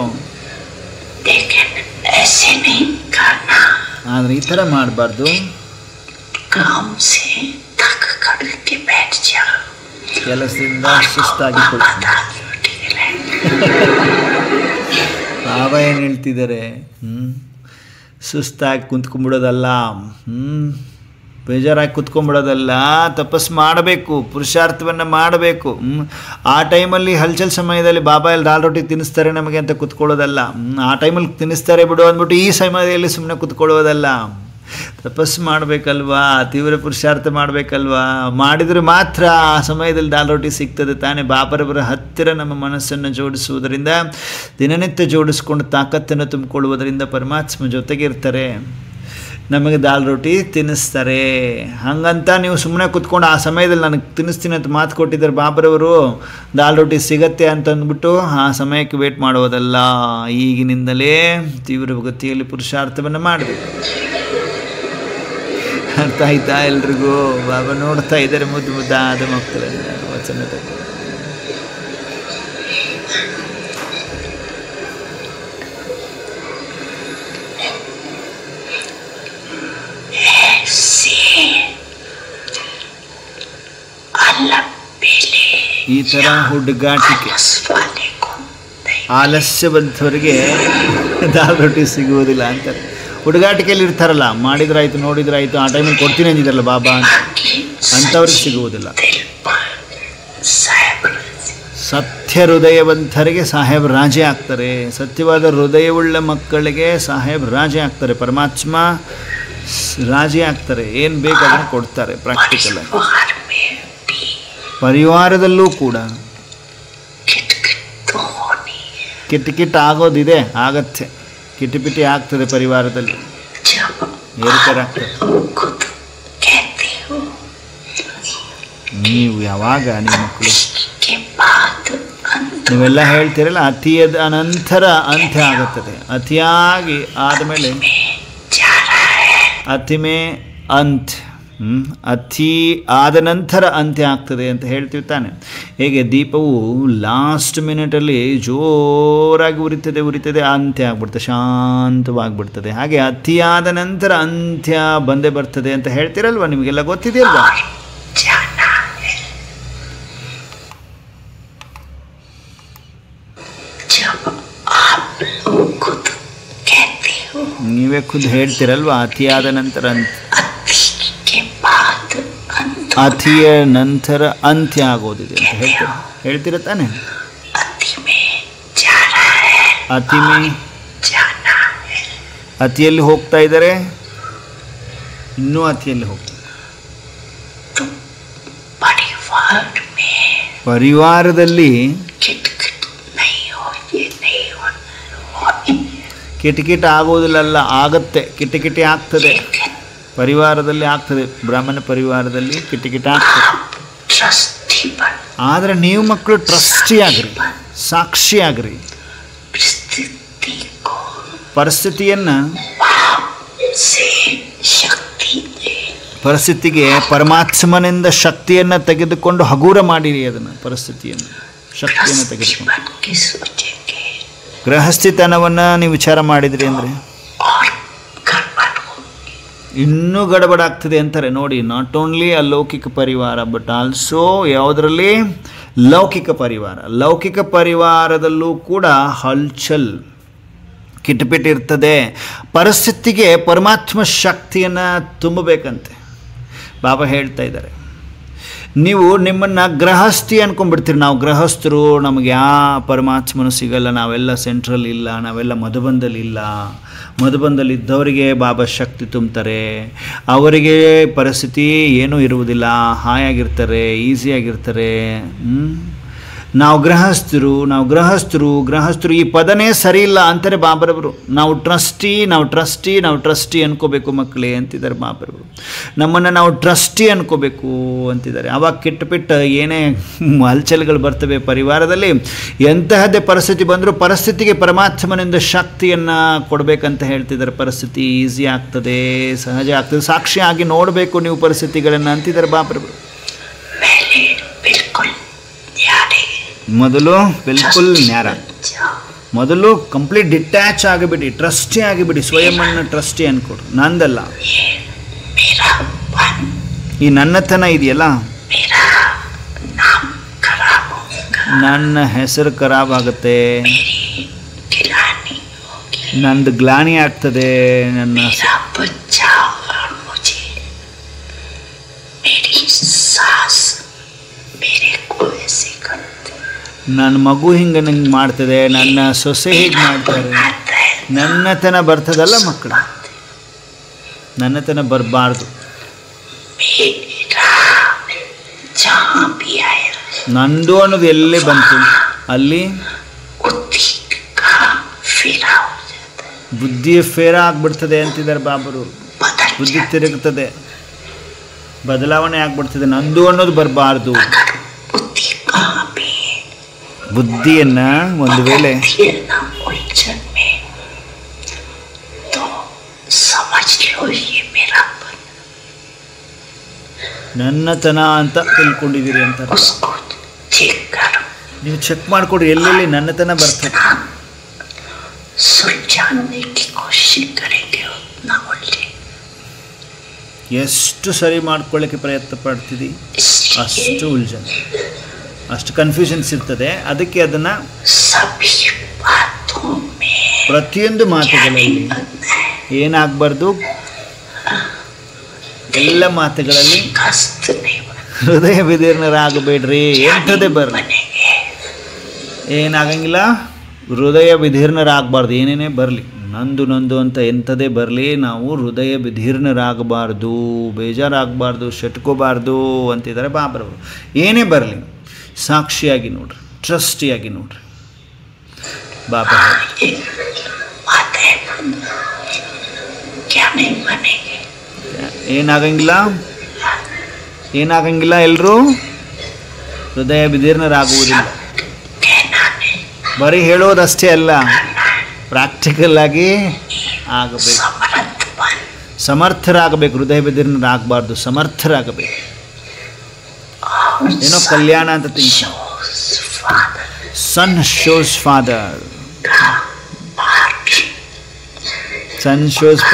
ಆದರೆ ಈ ಥರ ಮಾಡಬಾರ್ದು. ಕೆಲಸದಿಂದ ಸುಸ್ತಾಗಿ ಬಾಬಾ ಏನು ಹೇಳ್ತಿದ್ದಾರೆ? ಸುಸ್ತಾಗಿ ಕುಂತ್ಕೊಂಡ್ಬಿಡೋದಲ್ಲ, ಬೇಜಾರಾಗಿ ಕುತ್ಕೊಂಡ್ಬಿಡೋದಲ್ಲ, ತಪಸ್ಸು ಮಾಡಬೇಕು, ಪುರುಷಾರ್ಥವನ್ನು ಮಾಡಬೇಕು. ಆ ಟೈಮಲ್ಲಿ ಹಲ್ಚಲ್ ಸಮಯದಲ್ಲಿ ಬಾಬಾ ಇಲ್ಲಿ ದಾಲ್ ರೊಟ್ಟಿ ತಿನ್ನಿಸ್ತಾರೆ ನಮಗೆ ಅಂತ ಕುತ್ಕೊಳ್ಳೋದಲ್ಲ, ಆ ಟೈಮಲ್ಲಿ ತಿನ್ನಿಸ್ತಾರೆ ಬಿಡು ಅಂದ್ಬಿಟ್ಟು ಈ ಸಮಯದಲ್ಲಿ ಸುಮ್ಮನೆ ಕುತ್ಕೊಳ್ಳೋದಲ್ಲ. ತಪಸ್ಸು ಮಾಡಬೇಕಲ್ವಾ, ತೀವ್ರ ಪುರುಷಾರ್ಥ ಮಾಡಬೇಕಲ್ವಾ, ಮಾಡಿದರೆ ಮಾತ್ರ ಆ ಸಮಯದಲ್ಲಿ ದಾಲ್ ರೊಟ್ಟಿ ಸಿಗ್ತದೆ ತಾನೇ. ಬಾಬರವರ ಹತ್ತಿರ ನಮ್ಮ ಮನಸ್ಸನ್ನು ಜೋಡಿಸುವುದರಿಂದ, ದಿನನಿತ್ಯ ಜೋಡಿಸ್ಕೊಂಡು ತಾಕತ್ತನ್ನು ತುಂಬಿಕೊಳ್ಳುವುದರಿಂದ ಪರಮಾತ್ಮ ಜೊತೆಗೆ ಇರ್ತಾರೆ, ನಮಗೆ ದಾಲ್ ರೊಟ್ಟಿ ತಿನ್ನಿಸ್ತಾರೆ. ಹಾಗಂತ ನೀವು ಸುಮ್ಮನೆ ಕುತ್ಕೊಂಡು ಆ ಸಮಯದಲ್ಲಿ ನನಗೆ ತಿನ್ನಿಸ್ತೀನಿ ಅಂತ ಮಾತು ಕೊಟ್ಟಿದ್ದಾರೆ ಬಾಬರವರು, ದಾಲ್ ರೊಟ್ಟಿ ಸಿಗತ್ತೆ ಅಂತಂದ್ಬಿಟ್ಟು ಆ ಸಮಯಕ್ಕೆ ವೇಟ್ ಮಾಡೋದಲ್ಲ. ಈಗಿನಿಂದಲೇ ತೀವ್ರ ಗತಿಯಲ್ಲಿ ಪುರುಷಾರ್ಥವನ್ನು ಮಾಡಬೇಕು. ಅರ್ಥ ಆಯ್ತಾ ಎಲ್ರಿಗೂ? ಬಾಬಾ ನೋಡ್ತಾ ಇದ್ದಾರೆ ಮುದ್ದು ಮುದ್ದಾದ ಮಕ್ಕಳನ್ನ ವಚನದಲ್ಲಿ. ಈ ಥರ ಹುಡುಗಾಟಿಕೆ ಆಲಸ್ಯವಂತವರಿಗೆ ದಾಲ್ ರೊಟ್ಟಿ ಸಿಗುವುದಿಲ್ಲ ಅಂತಾರೆ. ಹುಡುಗಾಟಿಕೆಯಲ್ಲಿ ಇರ್ತಾರಲ್ಲ, ಮಾಡಿದ್ರಾಯ್ತು ನೋಡಿದ್ರಾಯ್ತು, ಆ ಟೈಮಲ್ಲಿ ಕೊಡ್ತೀನಿ ಅಂದಿದ್ದಾರಲ್ಲ ಬಾಬಾ ಅಂತ, ಅಂಥವ್ರಿಗೆ ಸಿಗುವುದಿಲ್ಲ. ಸತ್ಯ ಹೃದಯವಂತರಿಗೆ ಸಾಹೇಬ್ ರಾಜೇ ಆಗ್ತಾರೆ. ಸತ್ಯವಾದ ಹೃದಯವುಳ್ಳ ಮಕ್ಕಳಿಗೆ ಸಾಹೇಬ್ ರಾಜೇ ಆಗ್ತಾರೆ. ಪರಮಾತ್ಮ ರಾಜೇ ಆಗ್ತಾರೆ. ಏನು ಬೇಕು ಅದನ್ನು ಕೊಡ್ತಾರೆ. ಪ್ರಾಕ್ಟಿಕಲ್ ಆಗಿ ಪರಿವಾರದಲ್ಲೂ ಕೂಡ ಕಿಟಕಿಟ ಆಗೋದಿದೆ, ಆಗತ್ತೆ, ಕಿಟಿಪಿಟಿ ಆಗ್ತದೆ ಪರಿವಾರದಲ್ಲಿ, ಏರುಪೇರಾಗ್ತದೆ. ನೀವು ಯಾವಾಗ ನಿಮ್ಮ ಮಕ್ಕಳು ನೀವೆಲ್ಲ ಹೇಳ್ತೀರಲ್ಲ, ಅತಿಯಾದ ಅನಂತರ ಅಂತ್ಯ ಆಗುತ್ತದೆ. ಅತಿಯಾಗಿ ಆದಮೇಲೆ ಅತಿಮೇ ಅಂತ್ಯ, ಅತಿ ಆದ ನಂತರ ಅಂತ್ಯ ಆಗ್ತದೆ ಅಂತ ಹೇಳ್ತೀವಿ ತಾನೆ. ಹೇಗೆ ದೀಪವು ಲಾಸ್ಟ್ ಮಿನಿಟಲ್ಲಿ ಜೋರಾಗಿ ಉರಿತದೆ, ಅಂತ್ಯ ಆಗ್ಬಿಡ್ತದೆ, ಶಾಂತವಾಗಿಬಿಡ್ತದೆ. ಹಾಗೆ ಅತಿಯಾದ ನಂತರ ಅಂತ್ಯ ಬಂದೇ ಬರ್ತದೆ ಅಂತ ಹೇಳ್ತೀರಲ್ವ, ನಿಮಗೆಲ್ಲ ಗೊತ್ತಿದೆಯಲ್ವಾ? ನೀವೇ ಖುದ್ದು ಹೇಳ್ತೀರಲ್ವಾ, ಅತಿಯಾದ ನಂತರ ಅತಿಯ ನಂತರ ಅಂತ್ಯ ಆಗೋದಿದೆ ಅಂತ ಹೇಳ್ತೀರ ತಾನೆ. ಅತಿಯಲ್ಲಿ ಹೋಗ್ತಾ ಇದ್ದಾರೆ, ಇನ್ನೂ ಅತಿಯಲ್ಲಿ ಹೋಗ್ತಾರೆ. ಪರಿವಾರದಲ್ಲಿ ಕಿಟಕಿಟ ಆಗೋದಿಲ್ಲ, ಆಗತ್ತೆ, ಕಿಟಕಿಟಿ ಆಗ್ತದೆ. ಪರಿವಾರದಲ್ಲಿ ಆಗ್ತದೆ, ಬ್ರಾಹ್ಮಣ ಪರಿವಾರದಲ್ಲಿ ಕಿಟಕಿಟ ಆಗ್ತದೆ. ಆದರೆ ನೀವು ಮಕ್ಕಳು ಟ್ರಸ್ಟಿ ಆಗ್ರಿ, ಸಾಕ್ಷಿ ಆಗ್ರಿ. ಪರಿಸ್ಥಿತಿಗೆ ಪರಮಾತ್ಮನಿಂದ ಶಕ್ತಿಯನ್ನು ತೆಗೆದುಕೊಂಡು ಹಗೂರ ಮಾಡಿರಿ. ಅದನ್ನು ಪರಿಸ್ಥಿತಿಯನ್ನು ಶಕ್ತಿಯನ್ನು ತೆಗೆದುಕೊಂಡು ಗೃಹಸ್ಥಿತನವನ್ನು ನೀವು ವಿಚಾರ ಮಾಡಿದ್ರಿ ಅಂದರೆ ಇನ್ನೂ ಗಡಬಡಾಗ್ತದೆ ಅಂತಾರೆ ನೋಡಿ. ನಾಟ್ ಓನ್ಲಿ ಅಲೌಕಿಕ ಪರಿವಾರ ಬಟ್ ಆಲ್ಸೋ ಯಾವುದರಲ್ಲಿ ಲೌಕಿಕ ಪರಿವಾರ. ಲೌಕಿಕ ಪರಿವಾರದಲ್ಲೂ ಕೂಡ ಹಲ್ಚಲ್ ಕಿಟಪಿಟ್ ಇರ್ತದೆ. ಪರಿಸ್ಥಿತಿಗೆ ಪರಮಾತ್ಮ ಶಕ್ತಿಯನ್ನು ತುಂಬಬೇಕಂತೆ. ಬಾಬಾ ಹೇಳ್ತಾ ಇದ್ದಾರೆ, ನೀವು ನಿಮ್ಮನ್ನು ಗೃಹಸ್ಥಿ ಅಂದ್ಕೊಂಡ್ಬಿಡ್ತೀರಿ. ನಾವು ಗೃಹಸ್ಥರು, ನಮಗೆ ಯಾವ ಪರಮಾತ್ಮನೂ ಸಿಗಲ್ಲ, ನಾವೆಲ್ಲ ಸೆಂಟ್ರಲ್ ಇಲ್ಲ, ನಾವೆಲ್ಲ ಮಧುಬಂಧಲಿಲ್ಲ. ಮಧುಬಂಧಲಿದ್ದವರಿಗೆ ಬಾಬಾ ಶಕ್ತಿ ತುಂಬ್ತಾರೆ, ಅವರಿಗೆ ಪರಿಸ್ಥಿತಿ ಏನೂ ಇರುವುದಿಲ್ಲ, ಹಾಯಾಗಿರ್ತಾರೆ, ಈಸಿಯಾಗಿರ್ತಾರೆ. ನಾವು ಗೃಹಸ್ಥರು ಈ ಪದನೇ ಸರಿ ಇಲ್ಲ ಅಂತಾರೆ ಬಾಬರವರು. ನಾವು ಟ್ರಸ್ಟಿ ಅನ್ಕೋಬೇಕು ಮಕ್ಕಳೇ ಅಂತಿದ್ದಾರೆ ಬಾಬರವರು. ನಮ್ಮನ್ನು ನಾವು ಟ್ರಸ್ಟಿ ಅನ್ಕೋಬೇಕು ಅಂತಿದ್ದಾರೆ. ಆವಾಗ ಕಿಟ್ಟಪಿಟ್ಟ ಏನೇ ಹಲ್ಚಲ್ಗಳು ಬರ್ತವೆ ಪರಿವಾರದಲ್ಲಿ. ಎಂತಹದ್ದೇ ಪರಿಸ್ಥಿತಿ ಬಂದರೂ ಪರಿಸ್ಥಿತಿಗೆ ಪರಮಾತ್ಮನಿಂದ ಶಕ್ತಿಯನ್ನು ಕೊಡಬೇಕಂತ ಹೇಳ್ತಿದ್ದಾರೆ. ಪರಿಸ್ಥಿತಿ ಈಸಿ ಆಗ್ತದೆ, ಸಹಜ ಆಗ್ತದೆ, ಸಾಕ್ಷಿಯಾಗಿ ನೋಡಬೇಕು ನೀವು ಪರಿಸ್ಥಿತಿಗಳನ್ನು ಅಂತಿದ್ದಾರೆ ಬಾಬರವರು. ಮೊದಲು ಬಿಲ್ಕುಲ್ ನ್ಯಾರ, ಮೊದಲು ಕಂಪ್ಲೀಟ್ ಡಿಟ್ಯಾಚ್ ಆಗಿಬಿಡಿ, ಟ್ರಸ್ಟಿ ಆಗಿಬಿಡಿ, ಸ್ವಯಂನ ಟ್ರಸ್ಟಿ ಅನ್ಕೊಡ್ರಿ. ನಂದಲ್ಲ, ಈ ನನ್ನತನ ಇದೆಯಲ್ಲ, ನನ್ನ ಹೆಸರು ಖರಾಬ್ ಆಗುತ್ತೆ, ನಂದು ಗ್ಲಾನಿ ಆಗ್ತದೆ, ನನ್ನ ಮಗು ಹಿಂಗೆ ನಂಗೆ ಮಾಡ್ತದೆ, ನನ್ನ ಸೊಸೆ ಹೀಗೆ ಮಾಡ್ತಾರೆ. ನನ್ನತನ ಬರ್ತದಲ್ಲ ಮಕ್ಕಳು, ನನ್ನತನ ಬರಬಾರ್ದು. ನಂದು ಅನ್ನೋದು ಎಲ್ಲೇ ಬಂತು ಅಲ್ಲಿ ಬುದ್ಧಿಯ ಫೇರ ಆಗ್ಬಿಡ್ತದೆ ಅಂತಿದ್ದಾರೆ ಬಾಬರು. ಬುದ್ಧಿ ತಿರುಗ್ತದೆ, ಬದಲಾವಣೆ ಆಗ್ಬಿಡ್ತದೆ. ನಂದು ಅನ್ನೋದು ಬರಬಾರ್ದು. ಬುದ್ಧಿಯನ್ನು ಒಂದು ವೇಳೆ ನನ್ನತನ ಅಂತ ತಿಳ್ಕೊಂಡಿದ್ದೀರಿ ಅಂತ ನೀವು ಚೆಕ್ ಮಾಡಿಕೊಡ್ರಿ, ಎಲ್ಲೆಲ್ಲಿ ನನ್ನತನ ಬರ್ತದೆ. ಎಷ್ಟು ಸರಿ ಮಾಡ್ಕೊಳ್ಳೋಕ್ಕೆ ಪ್ರಯತ್ನ ಪಡ್ತಿದ್ದಿ ಅಷ್ಟು ಉಲ್ಜನ್, ಅಷ್ಟು ಕನ್ಫ್ಯೂಷನ್ಸ್ ಇರ್ತದೆ. ಅದಕ್ಕೆ ಅದನ್ನು ಪ್ರತಿಯೊಂದು ಮಾತುಗಳಲ್ಲಿ ಏನಾಗಬಾರ್ದು, ಎಲ್ಲ ಮಾತುಗಳಲ್ಲಿ ಹೃದಯ ವಿದೀರ್ಣರಾಗಬೇಡ್ರಿ. ಎಂಥದೇ ಬರಲಿ, ಏನಾಗಂಗಿಲ್ಲ, ಹೃದಯ ವಿದೀರ್ಣರಾಗಬಾರ್ದು. ಏನೇನೇ ಬರಲಿ, ನಂದು ಅಂತ ಎಂಥದೇ ಬರಲಿ, ನಾವು ಹೃದಯ ವಿದೀರ್ಣರಾಗಬಾರ್ದು, ಬೇಜಾರಾಗಬಾರ್ದು, ಶಟ್ಕೋಬಾರ್ದು ಅಂತಿದ್ದಾರೆ ಬಾಬರವರು. ಏನೇ ಬರಲಿ ಸಾಕ್ಷಿಯಾಗಿ ನೋಡ್ರಿ, ಟ್ರಸ್ಟಿಯಾಗಿ ನೋಡ್ರಿ. ಬಾಬಾ ಏನಾಗಂಗಿಲ್ಲ ಎಲ್ಲರೂ ಹೃದಯ ವಿದೀರ್ಣರಾಗುವುದಿಲ್ಲ. ಬರೀ ಹೇಳೋದಷ್ಟೇ ಅಲ್ಲ, ಪ್ರಾಕ್ಟಿಕಲ್ ಆಗಿ ಆಗಬೇಕು. ಸಮರ್ಥರಾಗಬೇಕು, ಹೃದಯ ವಿದೀರ್ಣರಾಗಬಾರ್ದು, ಸಮರ್ಥರಾಗಬೇಕು. ಏನೋ ಕಲ್ಯಾಣ ಅಂತ ತಿಂಕ ಸನ್ ಶೋಸ್ ಫಾದರ್, ಸನ್ ಶೋಸ್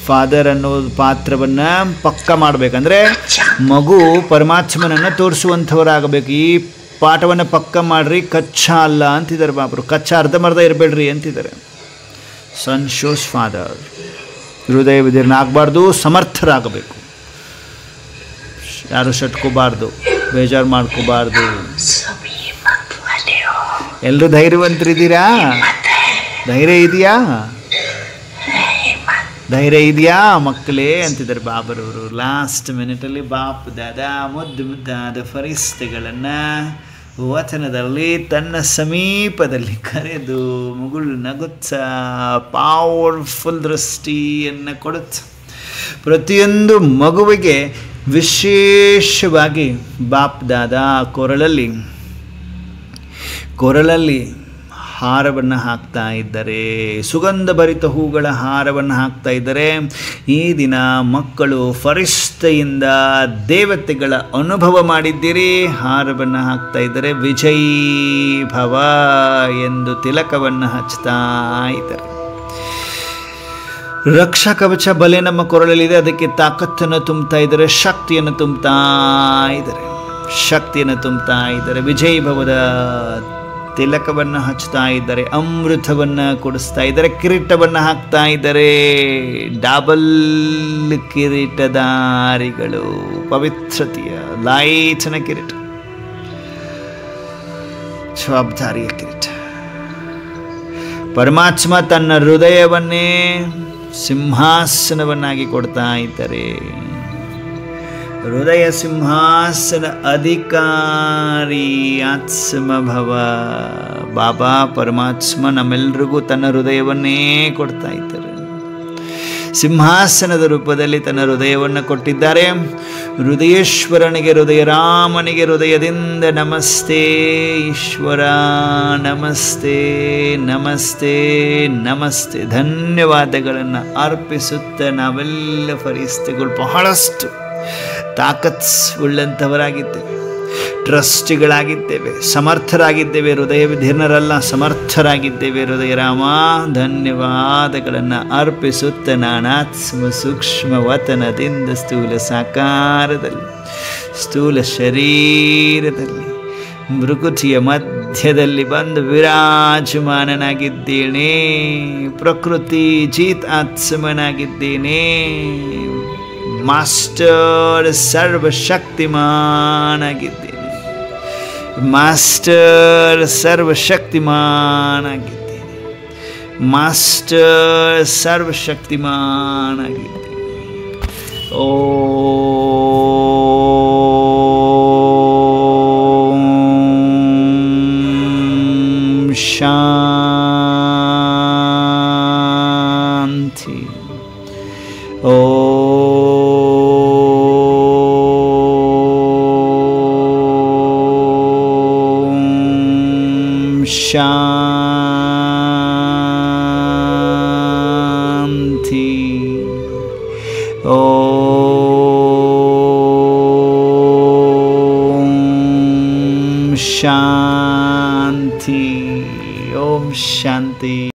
ಫಾದರ್ ಅನ್ನೋ ಪಾತ್ರವನ್ನು ಪಕ್ಕ ಮಾಡಬೇಕಂದ್ರೆ ಮಗು ಪರಮಾತ್ಮನನ್ನು ತೋರಿಸುವಂಥವರಾಗಬೇಕು. ಈ ಪಾಠವನ್ನು ಪಕ್ಕ ಮಾಡಿರಿ, ಕಚ್ಚಾ ಅಲ್ಲ ಅಂತಿದ್ದಾರೆ ಬಾಬರು. ಕಚ್ಚಾ ಅರ್ಧಮರ್ಧ ಇರಬೇಡ್ರಿ ಅಂತಿದ್ದಾರೆ. ಸನ್ ಶೋಸ್ ಫಾದರ್, ಹೃದಯ ವಿದೀರ್ಣ ಆಗಬಾರ್ದು, ಸಮರ್ಥರಾಗಬೇಕು. ಯಾರು ಶಟ್ಕೋಬಾರ್ದು, ಬೇಜಾರು ಮಾಡ್ಕೋಬಾರ್ದು. ಎಲ್ಲರೂ ಧೈರ್ಯವಂತರಿದ್ದೀರಾ? ಧೈರ್ಯ ಇದೆಯಾ ಮಕ್ಕಳೇ ಅಂತಿದ್ದಾರೆ ಬಾಬರವರು. ಲಾಸ್ಟ್ ಮಿನಿಟಲ್ಲಿ ಬಾಪ್ ದಾದಾ ಮುದ್ದಾದ ಫರಿಸ್ತೆಗಳನ್ನು ವಚನದಲ್ಲಿ ತನ್ನ ಸಮೀಪದಲ್ಲಿ ಕರೆದು ಮುಗುಳು ನಗುತ್ಸ ಪವರ್ಫುಲ್ ದೃಷ್ಟಿಯನ್ನು ಕೊಡುತ್ತ ಪ್ರತಿಯೊಂದು ಮಗುವಿಗೆ ವಿಶೇಷವಾಗಿ ಬಾಪ್ ದಾದಾ ಕೊರಳಲ್ಲಿ ಹಾರವನ್ನು ಹಾಕ್ತಾ ಇದ್ದಾರೆ, ಸುಗಂಧ ಭರಿತ ಹೂಗಳ ಹಾರವನ್ನು ಹಾಕ್ತಾ ಇದ್ದಾರೆ. ಈ ದಿನ ಮಕ್ಕಳು ಫರಿಷ್ಠೆಯಿಂದ ದೇವತೆಗಳ ಅನುಭವ ಮಾಡಿದ್ದೀರಿ, ಹಾರವನ್ನು ಹಾಕ್ತಾ ಇದ್ದಾರೆ. ವಿಜಯ್ ಭವ ಎಂದು ತಿಲಕವನ್ನು ಹಚ್ತಾ ಇದ್ದಾರೆ. ರಕ್ಷಾ ಕವಚ ಬಲೆ ನಮ್ಮ ಕೊರಳಲ್ಲಿದೆ, ಅದಕ್ಕೆ ತಾಕತ್ತನ್ನು ತುಂಬ್ತಾ ಇದ್ದಾರೆ, ಶಕ್ತಿಯನ್ನು ತುಂಬ್ತಾ ಇದ್ದಾರೆ, ಶಕ್ತಿಯನ್ನು ತುಂಬ್ತಾ ಇದ್ದಾರೆ. ವಿಜಯ್ ಭವದ ತಿಲಕವನ್ನು ಹಚ್ತಾ ಇದ್ದಾರೆ, ಅಮೃತವನ್ನು ಕೊಡಿಸ್ತಾ ಇದ್ದಾರೆ, ಕಿರೀಟವನ್ನು ಹಾಕ್ತಾ ಇದ್ದಾರೆ. ಡಬಲ್ ಕಿರೀಟಧಾರಿಗಳು, ಪವಿತ್ರತೆಯ ಲೈಟ್ನ ಕಿರೀಟ, ಜವಾಬ್ದಾರಿಯ ಕಿರೀಟ. ಪರಮಾತ್ಮ ತನ್ನ ಹೃದಯವನ್ನೇ ಸಿಂಹಾಸನವನ್ನಾಗಿ ಕೊಡ್ತಾ ಇದ್ದಾರೆ. ಹೃದಯ ಸಿಂಹಾಸನ ಅಧಿಕಾರಿ ಆತ್ಮಭವ ಬಾಬಾ ಪರಮಾತ್ಮ ನಮ್ಮೆಲ್ರಿಗೂ ತನ್ನ ಹೃದಯವನ್ನೇ ಕೊಡ್ತಾ ಇದ್ದಾರೆ. ಸಿಂಹಾಸನದ ರೂಪದಲ್ಲಿ ತನ್ನ ಹೃದಯವನ್ನು ಕೊಟ್ಟಿದ್ದಾರೆ. ಹೃದಯೇಶ್ವರನಿಗೆ, ಹೃದಯರಾಮನಿಗೆ ಹೃದಯದಿಂದ ನಮಸ್ತೆ ಈಶ್ವರ, ನಮಸ್ತೆ ನಮಸ್ತೆ ನಮಸ್ತೆ ಧನ್ಯವಾದಗಳನ್ನು ಅರ್ಪಿಸುತ್ತ ನಾವೆಲ್ಲ ಫರಿಸ್ತೆಗಳು ಬಹಳಷ್ಟು ತಾಕತ್ ಉಳ್ಳಂಥವರಾಗಿದ್ದೇವೆ, ಟ್ರಸ್ಟಿಗಳಾಗಿದ್ದೇವೆ, ಸಮರ್ಥರಾಗಿದ್ದೇವೆ. ಹೃದಯ ಧೀರ್ಣರಲ್ಲ, ಸಮರ್ಥರಾಗಿದ್ದೇವೆ. ಹೃದಯರಾಮ ಧನ್ಯವಾದಗಳನ್ನು ಅರ್ಪಿಸುತ್ತ ನಾನಾತ್ಮ ಸೂಕ್ಷ್ಮ ವತನದಿಂದ ಸ್ಥೂಲ ಸಾಕಾರದಲ್ಲಿ, ಸ್ಥೂಲ ಶರೀರದಲ್ಲಿ, ಮೃಕುಟಿಯ ಮಧ್ಯದಲ್ಲಿ ಬಂದು ವಿರಾಜಮಾನನಾಗಿದ್ದೇನೆ. ಪ್ರಕೃತಿ ಜೀತ್ ಆತ್ಮನಾಗಿದ್ದೇನೆ. ಮಾಸ್ಟರ್ ಸರ್ವಶಕ್ತಿಮಾನಾಗಿದ್ದೇನೆ. ಮಾಸ್ಟರ್ ಸರ್ವಶಕ್ತಿಮಾನಾಗಿದ್ದೇನೆ. ಮಾಸ್ಟರ್ ಸರ್ವಶಕ್ತಿಮಾನಾಗಿದ್ದೇನೆ. ಓಂ ಶಾಂತಿ. ಶಾಂತಿ. ಓಂ ಶಾಂತಿ. ಓಂ ಶಾಂತಿ.